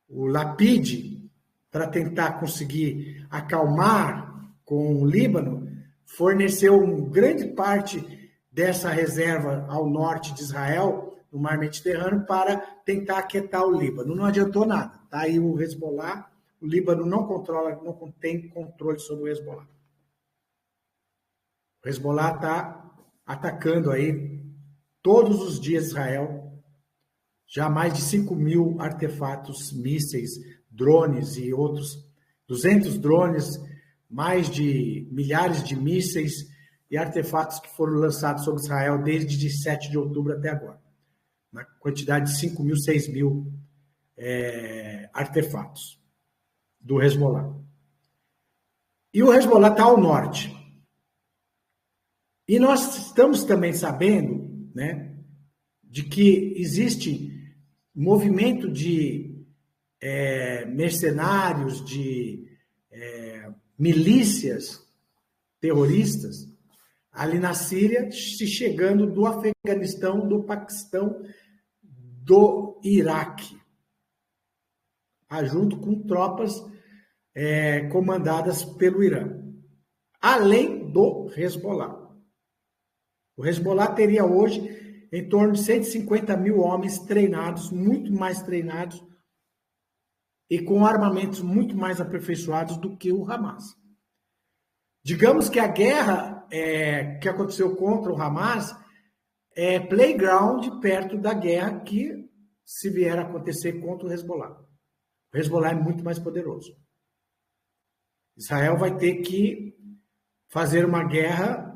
O Lapid, para tentar conseguir acalmar com o Líbano, forneceu uma grande parte dessa reserva ao norte de Israel, no mar Mediterrâneo, para tentar aquietar o Líbano. Não adiantou nada. Está aí o Hezbollah, o Líbano não tem controle sobre o Hezbollah. O Hezbollah está atacando aí todos os dias Israel, já mais de 5.000 artefatos, mísseis, drones e outros, 200 drones, mais de milhares de mísseis e artefatos que foram lançados sobre Israel desde 7 de outubro até agora. Na quantidade de 5 mil, 6 mil artefatos do Hezbollah. E o Hezbollah está ao norte. E nós estamos também sabendo, né, de que existe movimento de mercenários, de milícias terroristas ali na Síria, se chegando do Afeganistão, do Paquistão, do Iraque, junto com tropas comandadas pelo Irã, além do Hezbollah. O Hezbollah teria hoje em torno de 150 mil homens treinados, muito mais treinados, e com armamentos muito mais aperfeiçoados do que o Hamas. Digamos que a guerra que aconteceu contra o Hamas é playground perto da guerra que se vier a acontecer contra o Hezbollah. O Hezbollah é muito mais poderoso. Israel vai ter que fazer uma guerra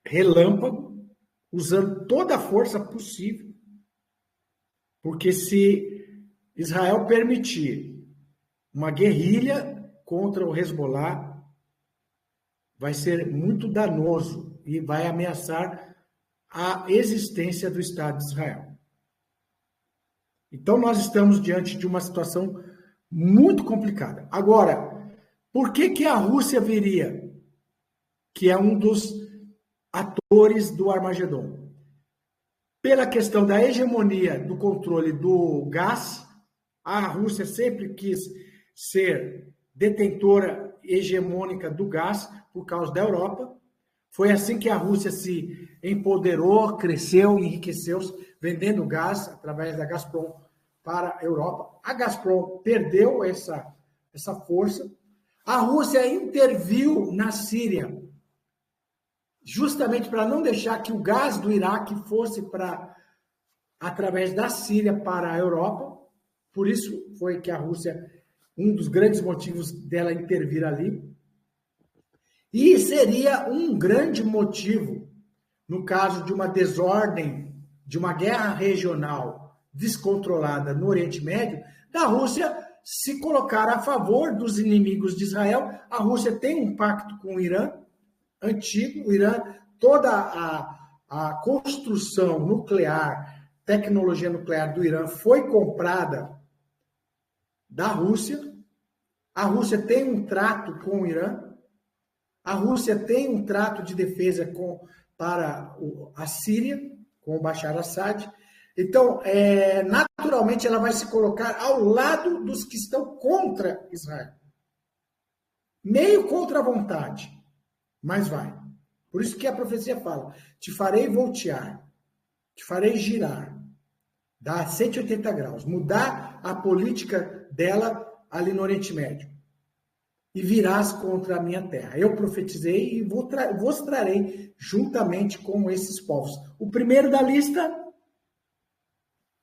relâmpago, usando toda a força possível, porque se Israel permitir uma guerrilha contra o Hezbollah, vai ser muito danoso e vai ameaçar a existência do Estado de Israel. Então, nós estamos diante de uma situação muito complicada. Agora, por que a Rússia viria, que é um dos atores do Armagedon? Pela questão da hegemonia do controle do gás, a Rússia sempre quis ser detentora hegemônica do gás por causa da Europa. Foi assim que a Rússia se empoderou, cresceu, enriqueceu, vendendo gás através da Gazprom para a Europa. A Gazprom perdeu essa força. A Rússia interviu na Síria, justamente para não deixar que o gás do Iraque fosse através da Síria para a Europa. Por isso foi que a Rússia, um dos grandes motivos dela intervir ali. E seria um grande motivo, no caso de uma desordem, de uma guerra regional descontrolada no Oriente Médio, da Rússia se colocar a favor dos inimigos de Israel. A Rússia tem um pacto com o Irã, antigo. O Irã, toda a construção nuclear, tecnologia nuclear do Irã foi comprada da Rússia. A Rússia tem um trato com o Irã. A Rússia tem um trato de defesa para a Síria, com o Bashar al-Assad. Então, naturalmente, ela vai se colocar ao lado dos que estão contra Israel. Meio contra a vontade, mas vai. Por isso que a profecia fala, te farei voltear, te farei girar, dar 180 graus, mudar a política dela ali no Oriente Médio. E virás contra a minha terra. Eu profetizei e vos trarei juntamente com esses povos. O primeiro da lista,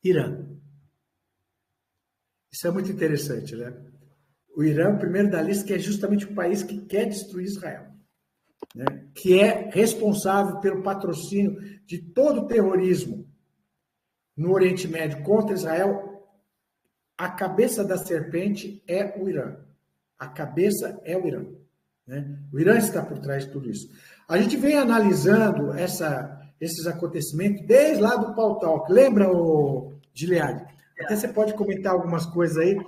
Irã. Isso é muito interessante, né? O Irã, o primeiro da lista, que é justamente o país que quer destruir Israel, né? Que é responsável pelo patrocínio de todo o terrorismo no Oriente Médio contra Israel. A cabeça da serpente é o Irã. A cabeça é o Irã, né? O Irã está por trás de tudo isso. A gente vem analisando esses acontecimentos desde lá do Paul Talk. Lembra, Gilead? Até você pode comentar algumas coisas aí do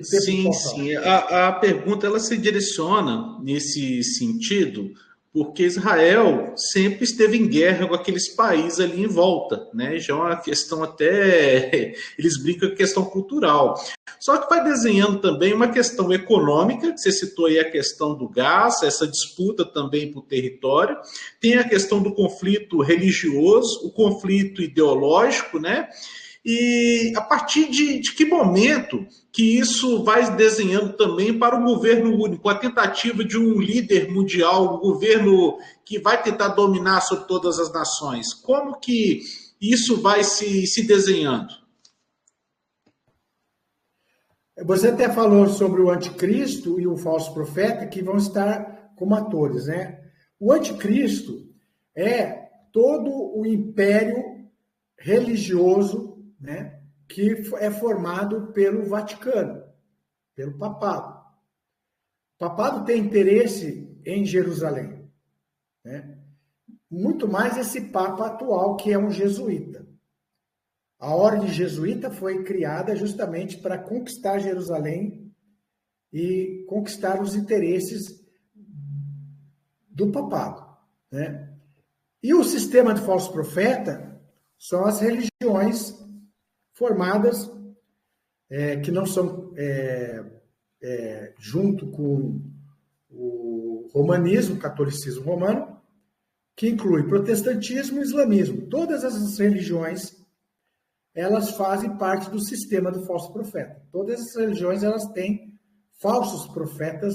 tempo sim, do Paul Talk. Sim. A pergunta ela se direciona nesse sentido, porque Israel sempre esteve em guerra com aqueles países ali em volta, né? Já é uma questão até, eles brincam com a questão cultural. Só que vai desenhando também uma questão econômica, que você citou aí a questão do gás, essa disputa também por território, tem a questão do conflito religioso, o conflito ideológico, né? E a partir de que momento que isso vai desenhando também para o governo único, a tentativa de um líder mundial, um governo que vai tentar dominar sobre todas as nações? Como que isso vai se desenhando? Você até falou sobre o anticristo e o falso profeta, que vão estar como atores, né? O anticristo é todo o império religioso, né, que é formado pelo Vaticano, pelo papado. O papado tem interesse em Jerusalém, né? Muito mais esse papa atual, que é um jesuíta. A ordem jesuíta foi criada justamente para conquistar Jerusalém e conquistar os interesses do papado, né? E o sistema de falso profeta são as religiões formadas, que não são junto com o romanismo, o catolicismo romano, que inclui protestantismo e islamismo. Todas essas religiões, elas fazem parte do sistema do falso profeta. Todas essas religiões, elas têm falsos profetas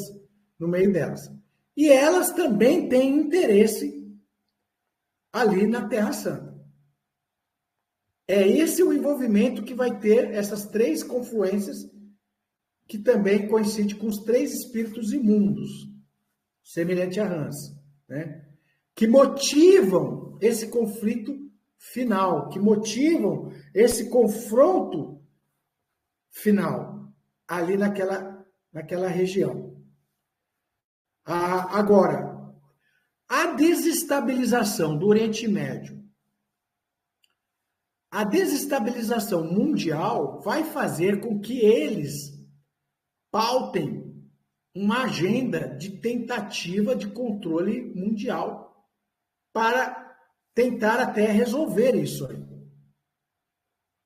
no meio delas. E elas também têm interesse ali na Terra Santa. É esse o envolvimento que vai ter essas três confluências, que também coincide com os três espíritos imundos, semelhante a Hans, né? Que motivam esse conflito final, que motivam esse confronto final ali naquela região. Agora, a desestabilização do Oriente Médio, a desestabilização mundial vai fazer com que eles pautem uma agenda de tentativa de controle mundial para tentar até resolver isso aí.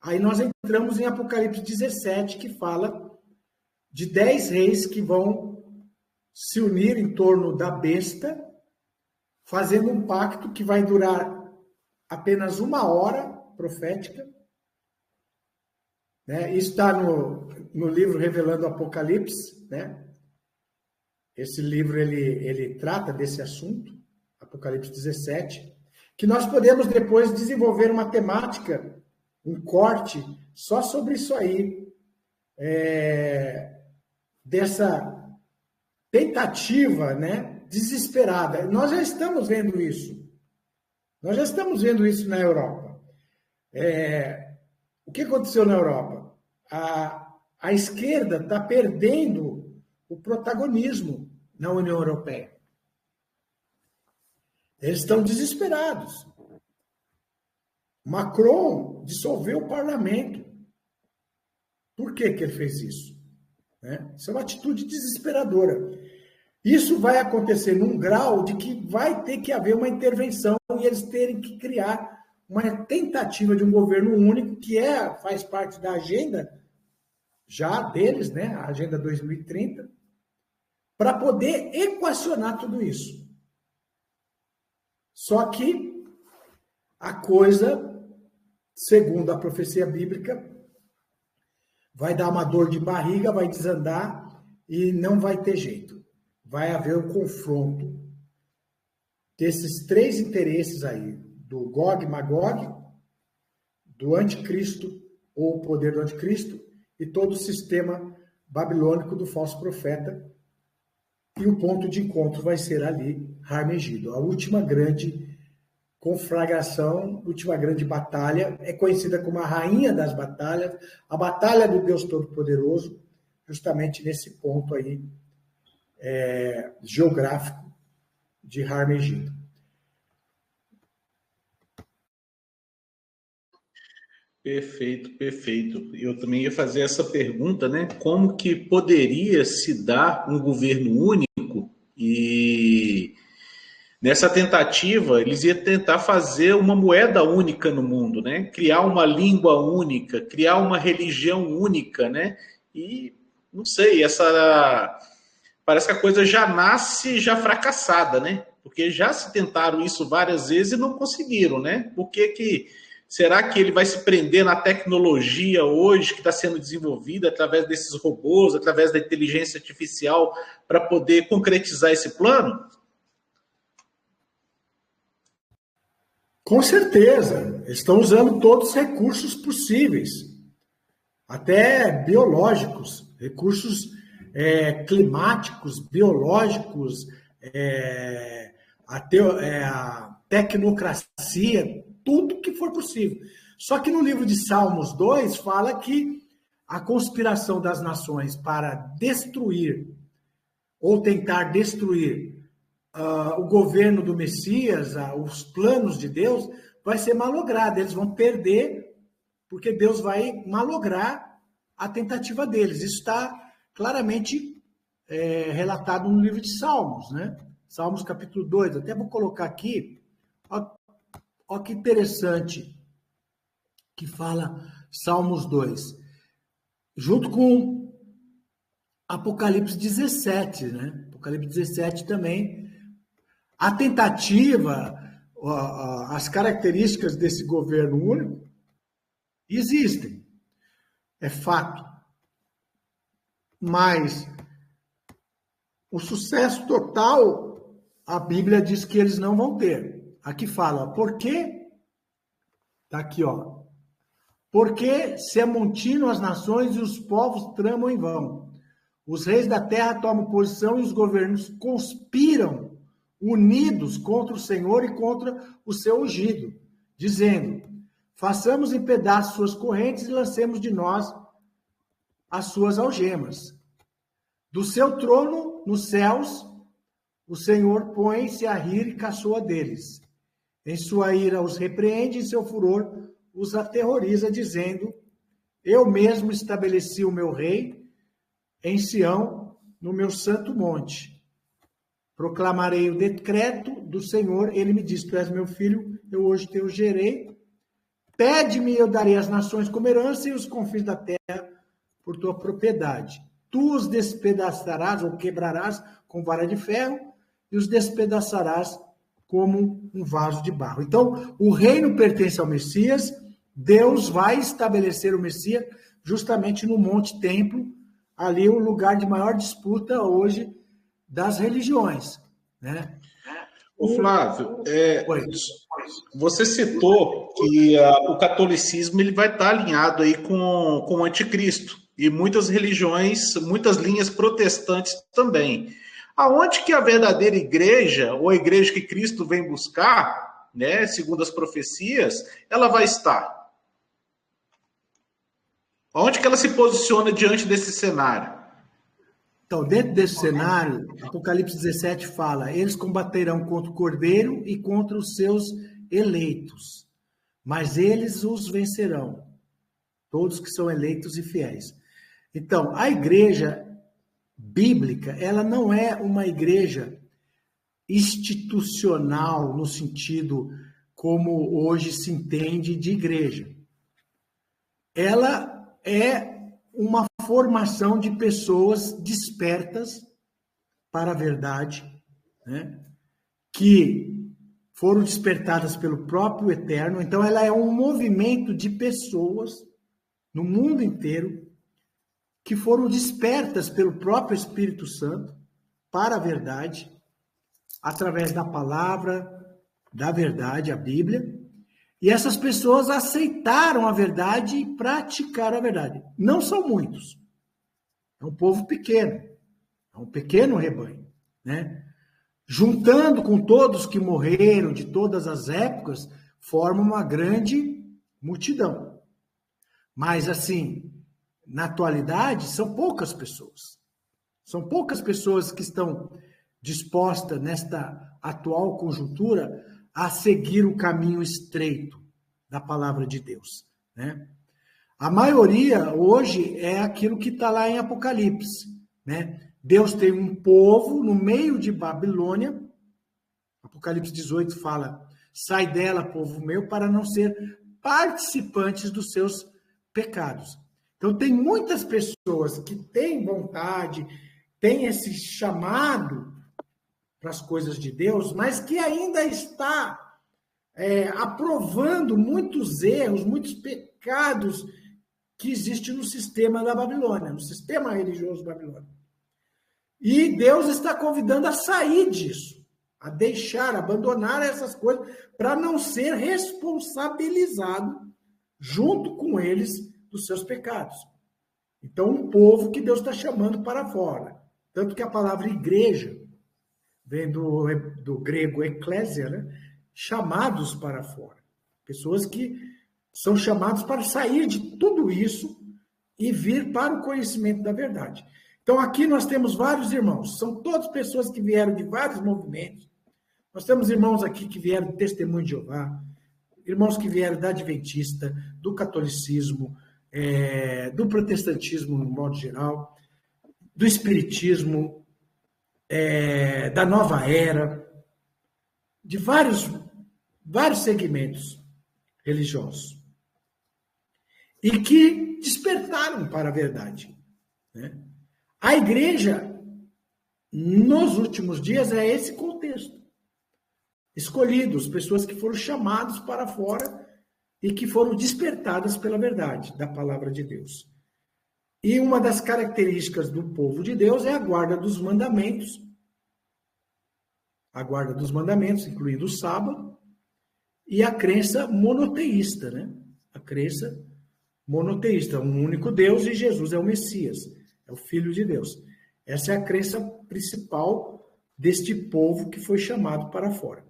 Aí nós entramos em Apocalipse 17, que fala de 10 reis que vão se unir em torno da besta, fazendo um pacto que vai durar apenas 1 hora profética, né? Isso está no livro Revelando o Apocalipse, né? Esse livro ele trata desse assunto, Apocalipse 17, que nós podemos depois desenvolver uma temática, um corte só sobre isso aí, dessa tentativa, né, desesperada. Nós já estamos vendo isso. Nós já estamos vendo isso na Europa. O que aconteceu na Europa? A esquerda está perdendo o protagonismo na União Europeia. Eles estão desesperados. Macron dissolveu o parlamento. Por que ele fez isso? Isso é uma atitude desesperadora. Isso vai acontecer num grau de que vai ter que haver uma intervenção e eles terem que criar uma tentativa de um governo único, que faz parte da agenda já deles, né? A Agenda 2030, para poder equacionar tudo isso. Só que a coisa, segundo a profecia bíblica, vai dar uma dor de barriga, vai desandar e não vai ter jeito. Vai haver o confronto desses três interesses aí, do Gog e Magog, do anticristo, ou o poder do anticristo, e todo o sistema babilônico do falso profeta. E o ponto de encontro vai ser ali, Har Megido. A última grande conflagração, a última grande batalha, é conhecida como a rainha das batalhas, a batalha do Deus Todo-Poderoso, justamente nesse ponto aí, geográfico de Har Megido. Perfeito, perfeito. Eu também ia fazer essa pergunta, né? Como que poderia se dar um governo único? E nessa tentativa, eles iam tentar fazer uma moeda única no mundo, né? Criar uma língua única, criar uma religião única, né? E não sei, parece que a coisa já nasce já fracassada, né? Porque já se tentaram isso várias vezes e não conseguiram, né? Será que ele vai se prender na tecnologia hoje que está sendo desenvolvida através desses robôs, através da inteligência artificial, para poder concretizar esse plano? Com certeza. Eles estão usando todos os recursos possíveis, até biológicos, recursos climáticos, biológicos, a tecnocracia, tudo que for possível. Só que no livro de Salmos 2 fala que a conspiração das nações para destruir ou tentar destruir o governo do Messias, os planos de Deus, vai ser malograda. Eles vão perder, porque Deus vai malograr a tentativa deles. Isso está claramente relatado no livro de Salmos, né? Salmos capítulo 2. Até vou colocar aqui. Olha que interessante que fala Salmos 2. Junto com Apocalipse 17, né? Apocalipse 17 também. A tentativa, as características desse governo único existem. É fato. Mas o sucesso total, a Bíblia diz que eles não vão ter. Aqui fala, por quê? Está aqui, ó. Porque se amontinam as nações e os povos tramam em vão. Os reis da terra tomam posição e os governos conspiram, unidos contra o Senhor e contra o seu ungido, dizendo, façamos em pedaços suas correntes e lancemos de nós as suas algemas. Do seu trono nos céus, o Senhor põe-se a rir e caçoa deles. Em sua ira os repreende, em seu furor os aterroriza, dizendo, eu mesmo estabeleci o meu rei em Sião, no meu santo monte. Proclamarei o decreto do Senhor, ele me diz, tu és meu filho, eu hoje te gerei. Pede-me, eu darei as nações como herança e os confins da terra por tua propriedade. Tu os despedaçarás ou quebrarás com vara de ferro e os despedaçarás como um vaso de barro. Então, o reino pertence ao Messias, Deus vai estabelecer o Messias justamente no Monte Templo, ali o lugar de maior disputa hoje das religiões, né? Ô Flávio, você citou que o catolicismo ele vai estar alinhado aí com o anticristo e muitas religiões, muitas linhas protestantes também. Aonde que a verdadeira igreja, ou a igreja que Cristo vem buscar, né, segundo as profecias, ela vai estar? Aonde que ela se posiciona diante desse cenário? Então, dentro desse cenário, Apocalipse 17 fala, eles combaterão contra o Cordeiro e contra os seus eleitos, mas eles os vencerão, todos que são eleitos e fiéis. Então, a igreja bíblica, ela não é uma igreja institucional no sentido como hoje se entende de igreja. Ela é uma formação de pessoas despertas para a verdade, né? Que foram despertadas pelo próprio Eterno. Então, ela é um movimento de pessoas no mundo inteiro que foram despertas pelo próprio Espírito Santo para a verdade, através da palavra, da verdade, a Bíblia. E essas pessoas aceitaram a verdade e praticaram a verdade. Não são muitos. É um povo pequeno. É um pequeno rebanho, né? Juntando com todos que morreram de todas as épocas, forma uma grande multidão. Mas, assim, na atualidade, são poucas pessoas. São poucas pessoas que estão dispostas, nesta atual conjuntura, a seguir o caminho estreito da palavra de Deus, né? A maioria hoje é aquilo que está lá em Apocalipse, né? Deus tem um povo no meio de Babilônia, Apocalipse 18 fala, sai dela, povo meu, para não ser participantes dos seus pecados. Então tem muitas pessoas que têm vontade, têm esse chamado para as coisas de Deus, mas que ainda está aprovando muitos erros, muitos pecados que existem no sistema da Babilônia, no sistema religioso babilônico. E Deus está convidando a sair disso, a deixar, abandonar essas coisas, para não ser responsabilizado junto com eles dos seus pecados. Então, um povo que Deus está chamando para fora. Tanto que a palavra igreja vem do grego eclésia, né? Chamados para fora. Pessoas que são chamados para sair de tudo isso e vir para o conhecimento da verdade. Então, aqui nós temos vários irmãos, são todas pessoas que vieram de vários movimentos. Nós temos irmãos aqui que vieram do Testemunho de Jeová, irmãos que vieram da Adventista, do catolicismo, do protestantismo, no modo geral, do espiritismo, da nova era, de vários segmentos religiosos. E que despertaram para a verdade, né? A igreja, nos últimos dias, é esse contexto. Escolhidos, pessoas que foram chamadas para fora e que foram despertadas pela verdade da palavra de Deus. E uma das características do povo de Deus é a guarda dos mandamentos. A guarda dos mandamentos, incluindo o sábado, e a crença monoteísta, né? A crença monoteísta, um único Deus e Jesus é o Messias, é o Filho de Deus. Essa é a crença principal deste povo que foi chamado para fora.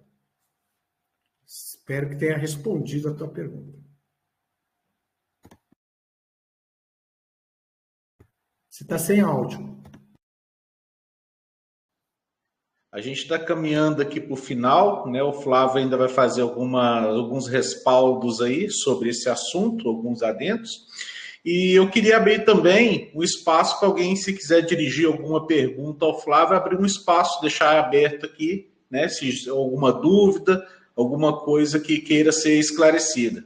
Espero que tenha respondido a tua pergunta. Você está sem áudio. A gente está caminhando aqui para o final, né? O Flávio ainda vai fazer alguns respaldos aí sobre esse assunto, alguns adendos. E eu queria abrir também um espaço para alguém, se quiser dirigir alguma pergunta ao Flávio, abrir um espaço, deixar aberto aqui, né? Se alguma dúvida, alguma coisa que queira ser esclarecida.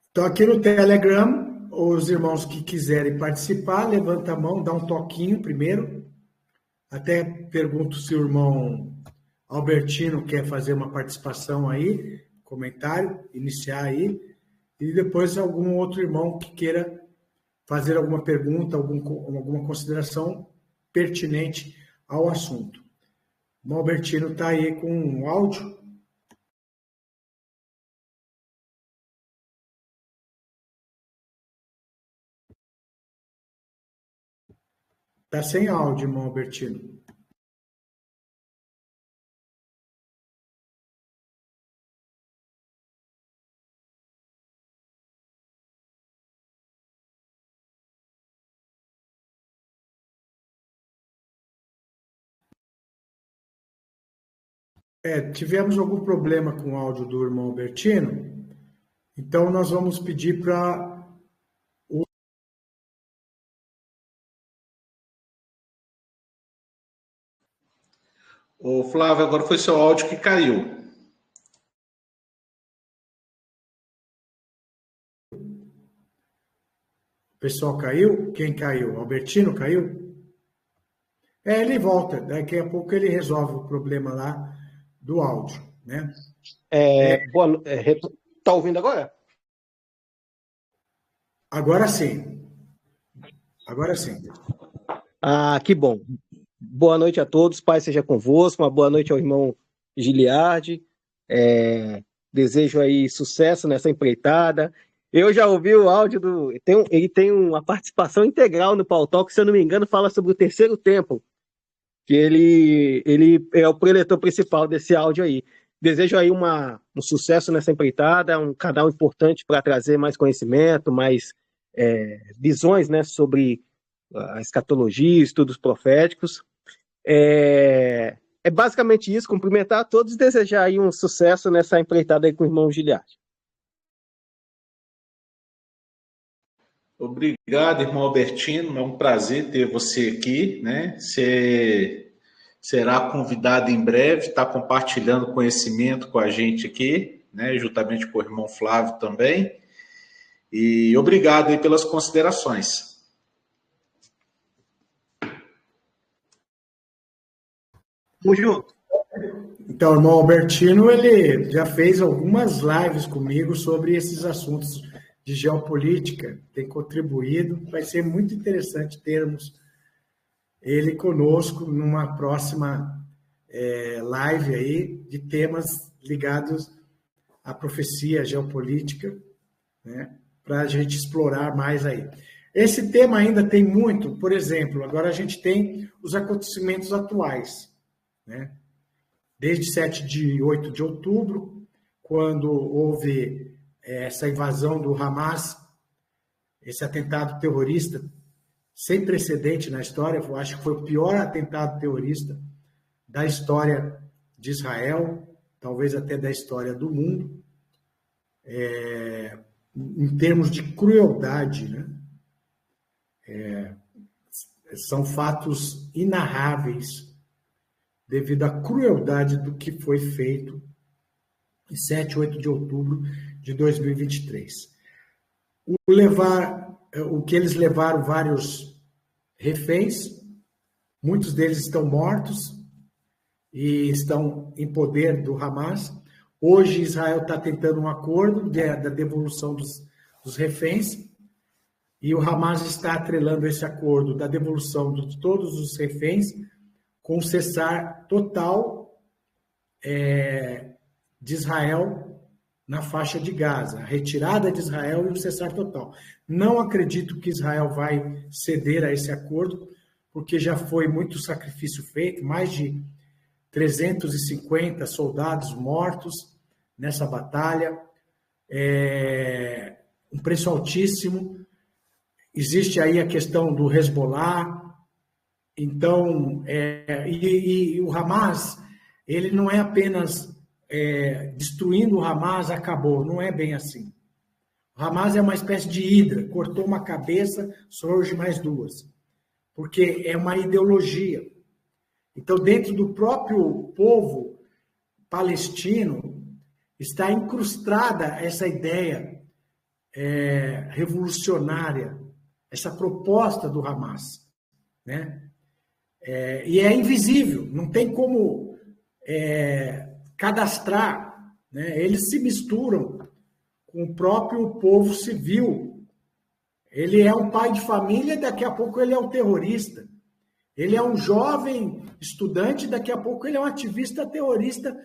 Então, aqui no Telegram, os irmãos que quiserem participar, levanta a mão, dá um toquinho primeiro. Até pergunto se o irmão Albertino quer fazer uma participação aí, comentário, iniciar aí. E depois algum outro irmão que queira fazer alguma pergunta, alguma consideração pertinente ao assunto. O irmão Albertino está aí com um áudio. Está sem áudio, irmão Albertino. Tivemos algum problema com o áudio do irmão Albertino, então nós vamos pedir para Ô, Flávio, agora foi seu áudio que caiu. O pessoal caiu? Quem caiu? Albertino caiu? Ele volta. Daqui a pouco ele resolve o problema lá do áudio, né? Tá ouvindo agora? Agora sim. Agora sim. Ah, que bom. Boa noite a todos, Pai seja convosco, uma boa noite ao irmão Giliardi. Desejo aí sucesso nessa empreitada. Eu já ouvi o áudio ele tem uma participação integral no Paul Talk, se eu não me engano, fala sobre o terceiro templo, que ele é o preletor principal desse áudio aí. Desejo aí um sucesso nessa empreitada, um canal importante para trazer mais conhecimento, mais visões, né, sobre a escatologia, estudos proféticos. É basicamente isso, cumprimentar a todos e desejar aí um sucesso nessa empreitada aí com o irmão Giliardi. Obrigado, irmão Albertino, é um prazer ter você aqui, né? Você será convidado em breve, está compartilhando conhecimento com a gente aqui, né? Juntamente com o irmão Flávio também. E obrigado aí pelas considerações. Tamo junto. Então, o irmão Albertino, ele já fez algumas lives comigo sobre esses assuntos de geopolítica, tem contribuído. Vai ser muito interessante termos ele conosco numa próxima live aí de temas ligados à profecia geopolítica, né, para a gente explorar mais aí. Esse tema ainda tem muito, por exemplo, agora a gente tem os acontecimentos atuais, né? Desde 8 de outubro, quando houve essa invasão do Hamas, esse atentado terrorista sem precedente na história, eu acho que foi o pior atentado terrorista da história de Israel, talvez até da história do mundo, em termos de crueldade, né? São fatos inarráveis devido à crueldade do que foi feito em 7 e 8 de outubro de 2023. O que eles levaram vários reféns, muitos deles estão mortos e estão em poder do Hamas. Hoje Israel está tentando um acordo da devolução dos reféns, e o Hamas está atrelando esse acordo da devolução de todos os reféns com o cessar total de Israel na faixa de Gaza, a retirada de Israel e o cessar total. Não acredito que Israel vai ceder a esse acordo, porque já foi muito sacrifício feito, mais de 350 soldados mortos nessa batalha, um preço altíssimo. Existe aí a questão do Hezbollah. Então, e o Hamas, ele não é apenas destruindo o Hamas, acabou. Não é bem assim. O Hamas é uma espécie de hidra. Cortou uma cabeça, surge mais duas. Porque é uma ideologia. Então, dentro do próprio povo palestino, está incrustada essa ideia revolucionária, essa proposta do Hamas, né? E é invisível, não tem como cadastrar, né? Eles se misturam com o próprio povo civil. Ele é um pai de família, daqui a pouco ele é um terrorista. Ele é um jovem estudante, daqui a pouco ele é um ativista terrorista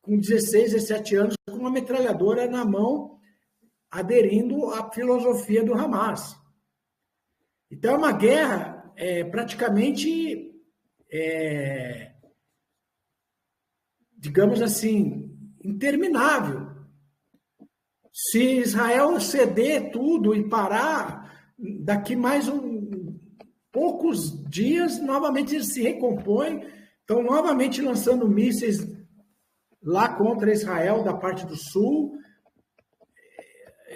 com 16, 17 anos, com uma metralhadora na mão, aderindo à filosofia do Hamas. Então é uma guerra praticamente, digamos assim, interminável. Se Israel ceder tudo e parar, daqui mais poucos dias, novamente eles se recompõem, estão novamente lançando mísseis lá contra Israel, da parte do sul,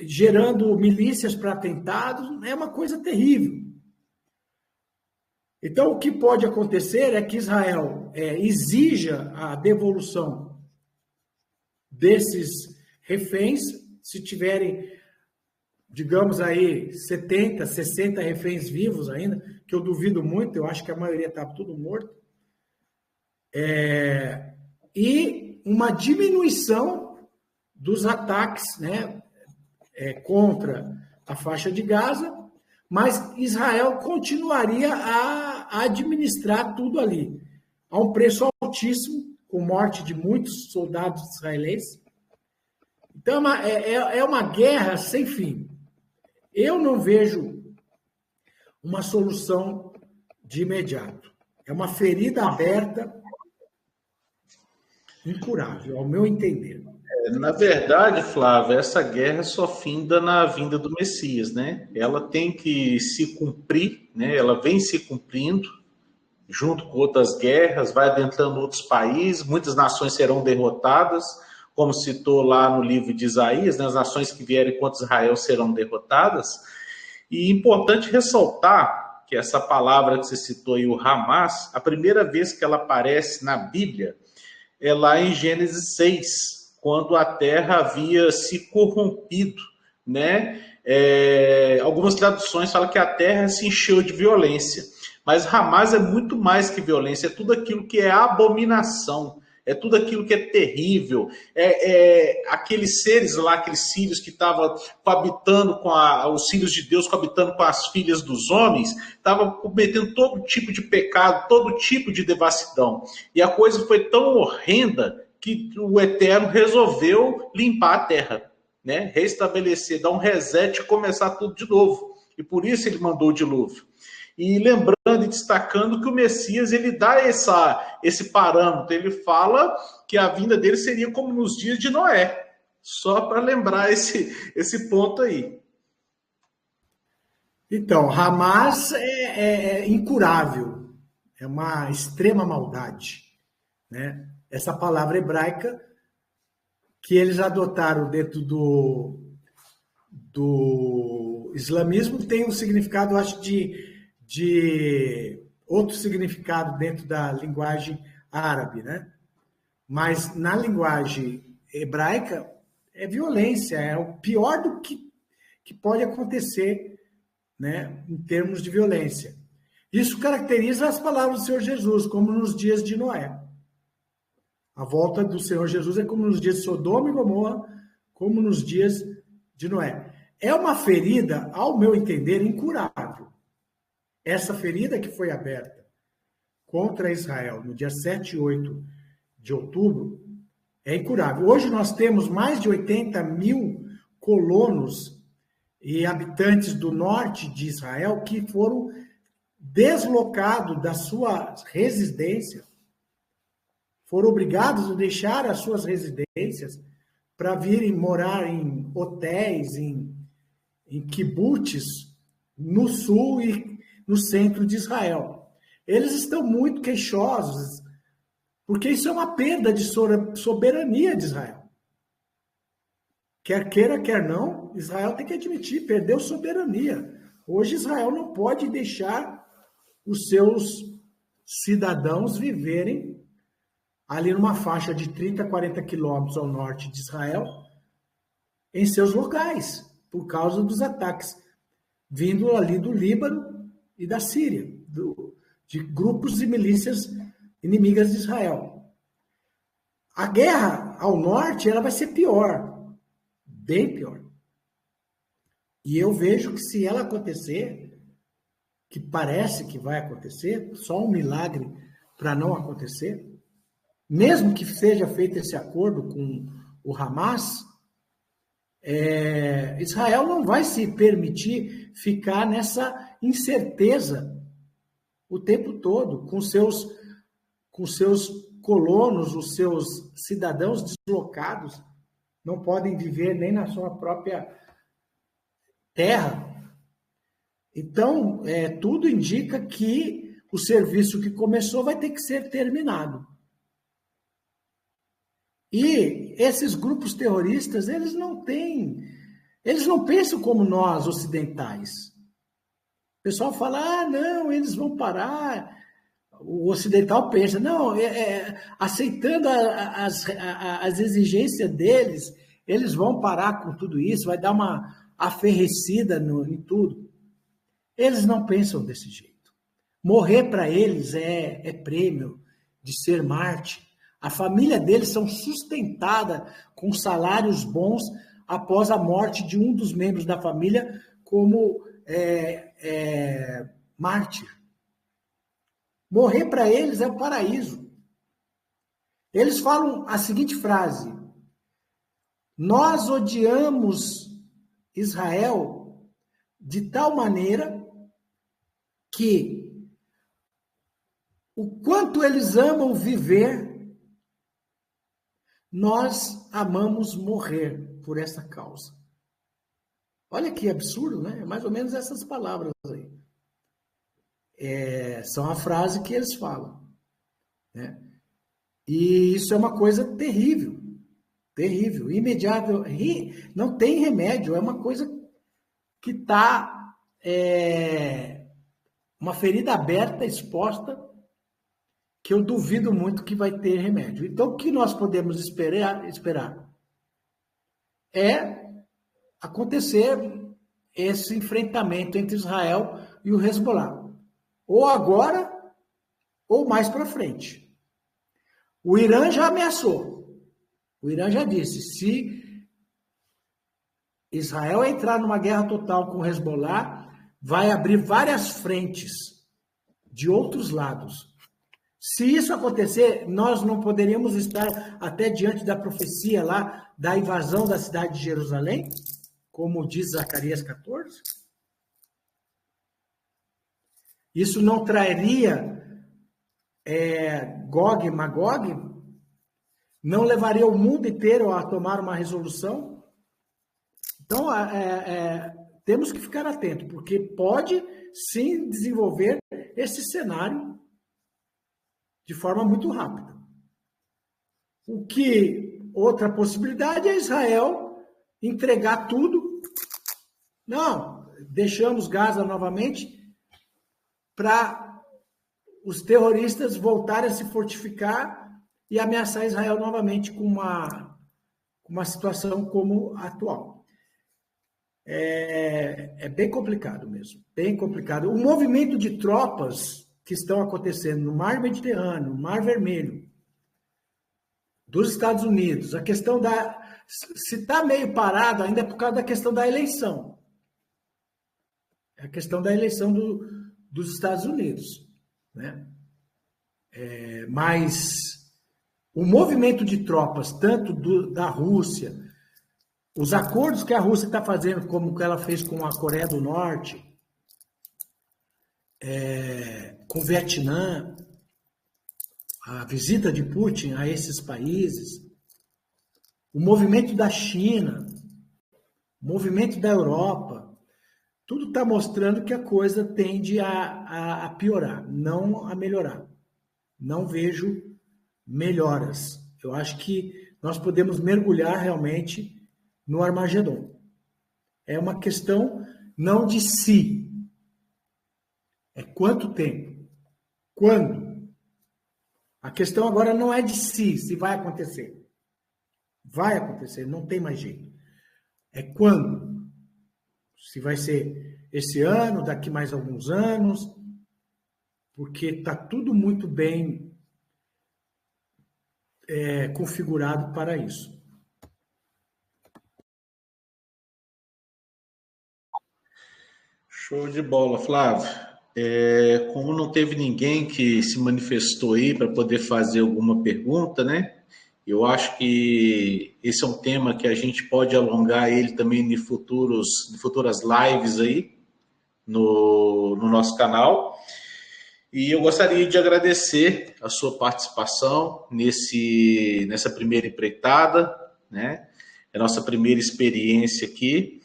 gerando milícias para atentados. É uma coisa terrível. Então, o que pode acontecer é que Israel exija a devolução desses reféns, se tiverem, digamos aí, 70, 60 reféns vivos ainda, que eu duvido muito, eu acho que a maioria está tudo morto, e uma diminuição dos ataques, né, contra a faixa de Gaza, mas Israel continuaria a administrar tudo ali, a um preço altíssimo, com morte de muitos soldados israelenses. Então, é uma guerra sem fim. Eu não vejo uma solução de imediato. É uma ferida aberta, incurável, ao meu entender. Na verdade, Flávio, essa guerra só finda na vinda do Messias, né? Ela tem que se cumprir, né? Ela vem se cumprindo, junto com outras guerras, vai adentrando outros países, muitas nações serão derrotadas, como citou lá no livro de Isaías, né? As nações que vierem contra Israel serão derrotadas. E é importante ressaltar que essa palavra que você citou aí, o Hamas, a primeira vez que ela aparece na Bíblia é lá em Gênesis 6, quando a terra havia se corrompido, né? Algumas traduções falam que a terra se encheu de violência, mas Hamas é muito mais que violência, é tudo aquilo que é abominação, é tudo aquilo que é terrível, aqueles seres lá, aqueles filhos que estavam coabitando os filhos de Deus, coabitando com as filhas dos homens, estavam cometendo todo tipo de pecado, todo tipo de devassidão, e a coisa foi tão horrenda que o Eterno resolveu limpar a terra, né? Restabelecer, dar um reset e começar tudo de novo. e por isso ele mandou o dilúvio. E lembrando e destacando que o Messias, ele dá esse parâmetro, ele fala que a vinda dele seria como nos dias de Noé. Só para lembrar esse ponto aí. Então, Hamas é incurável, é uma extrema maldade, né? Essa palavra hebraica que eles adotaram dentro do islamismo tem um significado, acho, de outro significado dentro da linguagem árabe, né? Mas na linguagem hebraica é violência, é o pior do que pode acontecer, né, em termos de violência. Isso caracteriza as palavras do Senhor Jesus, como nos dias de Noé. A volta do Senhor Jesus é como nos dias de Sodoma e Gomorra, como nos dias de Noé. É uma ferida, ao meu entender, incurável. Essa ferida que foi aberta contra Israel no dia 7 e 8 de outubro é incurável. Hoje nós temos mais de 80 mil colonos e habitantes do norte de Israel que foram deslocados da sua residência, foram obrigados a deixar as suas residências para virem morar em hotéis, em kibbutz, no sul e no centro de Israel. Eles estão muito queixosos, porque isso é uma perda de soberania de Israel. Quer queira, quer não, Israel tem que admitir, perdeu soberania. Hoje Israel não pode deixar os seus cidadãos viverem ali numa faixa de 30 a 40 quilômetros ao norte de Israel, em seus locais, por causa dos ataques vindo ali do Líbano e da Síria, de grupos e milícias inimigas de Israel. A guerra ao norte, ela vai ser pior, bem pior. E eu vejo que se ela acontecer, que parece que vai acontecer, só um milagre para não acontecer, mesmo que seja feito esse acordo com o Hamas, Israel não vai se permitir ficar nessa incerteza o tempo todo, com seus colonos, os seus cidadãos deslocados, não podem viver nem na sua própria terra. Então, tudo indica que o serviço que começou vai ter que ser terminado. E esses grupos terroristas, eles não pensam como nós, ocidentais. O pessoal fala, não, eles vão parar. O ocidental pensa, não, aceitando as exigências deles, eles vão parar com tudo isso, vai dar uma aferrecida em tudo. Eles não pensam desse jeito. Morrer para eles é prêmio de ser mártir. A família deles são sustentada com salários bons após a morte de um dos membros da família como mártir. Morrer para eles é o paraíso. Eles falam a seguinte frase: nós odiamos Israel de tal maneira que o quanto eles amam viver, nós amamos morrer por essa causa. Olha que absurdo, né? É mais ou menos essas palavras aí. São a frase que eles falam, né? E isso é uma coisa terrível, terrível, imediável, não tem remédio, é uma coisa que está uma ferida aberta, exposta, que eu duvido muito que vai ter remédio. Então, o que nós podemos esperar é acontecer esse enfrentamento entre Israel e o Hezbollah. Ou agora, ou mais para frente. O Irã já ameaçou. O Irã já disse, se Israel entrar numa guerra total com o Hezbollah, vai abrir várias frentes de outros lados. Se isso acontecer, nós não poderíamos estar até diante da profecia lá da invasão da cidade de Jerusalém, como diz Zacarias 14? Isso não traria Gog e Magog? Não levaria o mundo inteiro a tomar uma resolução? Então, temos que ficar atentos, porque pode sim desenvolver esse cenário de forma muito rápida. Outra possibilidade é Israel entregar tudo. Não, deixamos Gaza novamente para os terroristas voltarem a se fortificar e ameaçar Israel novamente com uma situação como a atual. É bem complicado mesmo, bem complicado. O movimento de tropas que estão acontecendo no Mar Mediterrâneo, no Mar Vermelho, dos Estados Unidos, a questão se está meio parado ainda é por causa da questão da eleição. É a questão da eleição dos Estados Unidos, né? Mas o movimento de tropas, tanto da Rússia, os acordos que a Rússia está fazendo, como que ela fez com a Coreia do Norte, com o Vietnã, a visita de Putin a esses países, o movimento da China, o movimento da Europa, tudo está mostrando que a coisa tende a piorar, não a melhorar. Não vejo melhoras. Eu acho que nós podemos mergulhar realmente no Armagedon. É uma questão não de se, é quanto tempo, quando. A questão agora não é de se vai acontecer. Vai acontecer, não tem mais jeito. É quando. Se vai ser esse ano, daqui mais alguns anos, porque está tudo muito bem configurado para isso. Show de bola, Flávio. Como não teve ninguém que se manifestou aí para poder fazer alguma pergunta, né? Eu acho que esse é um tema que a gente pode alongar ele também em futuras lives aí no nosso canal. E eu gostaria de agradecer a sua participação nessa primeira empreitada, né? É a nossa primeira experiência aqui.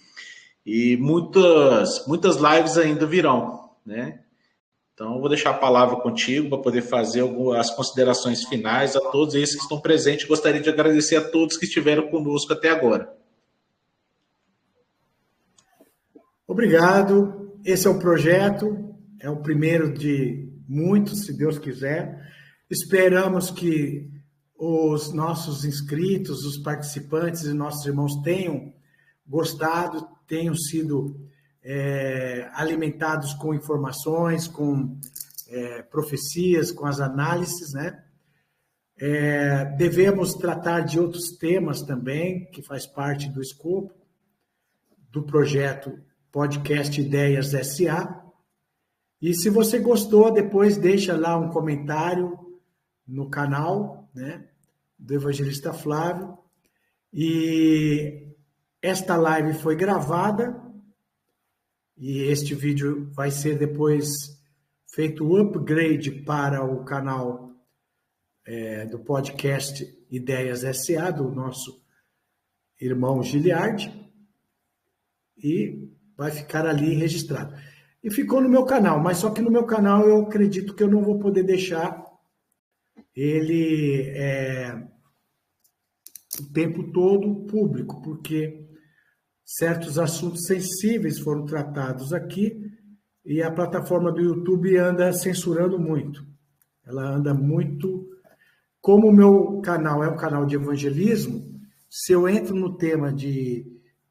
E muitas lives ainda virão, né? Então, eu vou deixar a palavra contigo para poder fazer as considerações finais a todos esses que estão presentes. Gostaria de agradecer a todos que estiveram conosco até agora. Obrigado. Esse é o projeto, é o primeiro de muitos, se Deus quiser. Esperamos que os nossos inscritos, os participantes e nossos irmãos tenham gostado, tenham sido alimentados com informações, com profecias, com as análises, né? Devemos tratar de outros temas também, que faz parte do escopo do projeto Podcast Ideias SA. E se você gostou, depois deixa lá um comentário no canal, né, do Evangelista Flávio. E esta live foi gravada e este vídeo vai ser depois feito o upgrade para o canal do podcast Ideias SA, do nosso irmão Giliard, e vai ficar ali registrado. E ficou no meu canal, mas só que no meu canal eu acredito que eu não vou poder deixar ele o tempo todo público, porque certos assuntos sensíveis foram tratados aqui e a plataforma do YouTube anda censurando muito. Ela anda muito... Como o meu canal é um canal de evangelismo, se eu entro no tema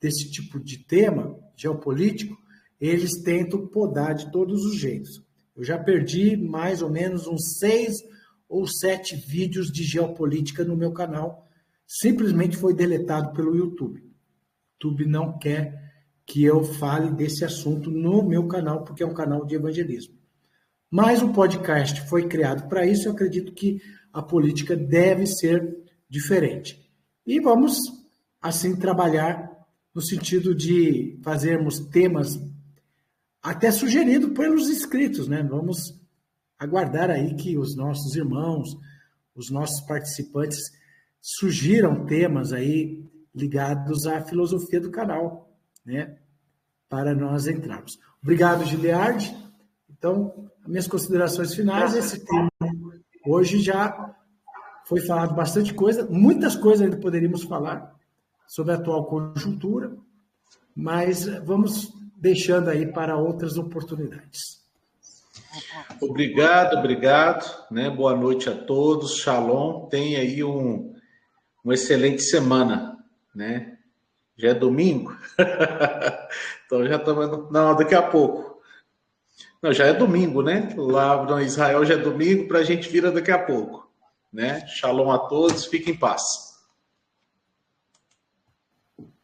desse tipo de tema geopolítico, eles tentam podar de todos os jeitos. Eu já perdi mais ou menos uns 6 ou 7 vídeos de geopolítica no meu canal, simplesmente foi deletado pelo YouTube. O YouTube não quer que eu fale desse assunto no meu canal, porque é um canal de evangelismo. Mas o podcast foi criado para isso, eu acredito que a política deve ser diferente. E vamos, assim, trabalhar no sentido de fazermos temas até sugerido pelos inscritos, né? Vamos aguardar aí que os nossos irmãos, os nossos participantes sugiram temas aí ligados à filosofia do canal, né? Para nós entrarmos. Obrigado, Giliardi. Então, minhas considerações finais, esse tema hoje já foi falado bastante coisa, muitas coisas ainda poderíamos falar sobre a atual conjuntura, mas vamos deixando aí para outras oportunidades. Obrigado, né? Boa noite a todos, shalom, tenha aí uma excelente semana, né? Já é domingo? Então já estamos... Não, daqui a pouco. Não, já é domingo, né? Lá no Israel já é domingo, para a gente vira daqui a pouco, né? Shalom a todos, fiquem em paz.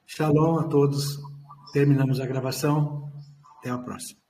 Shalom a todos. Terminamos a gravação. Até a próxima.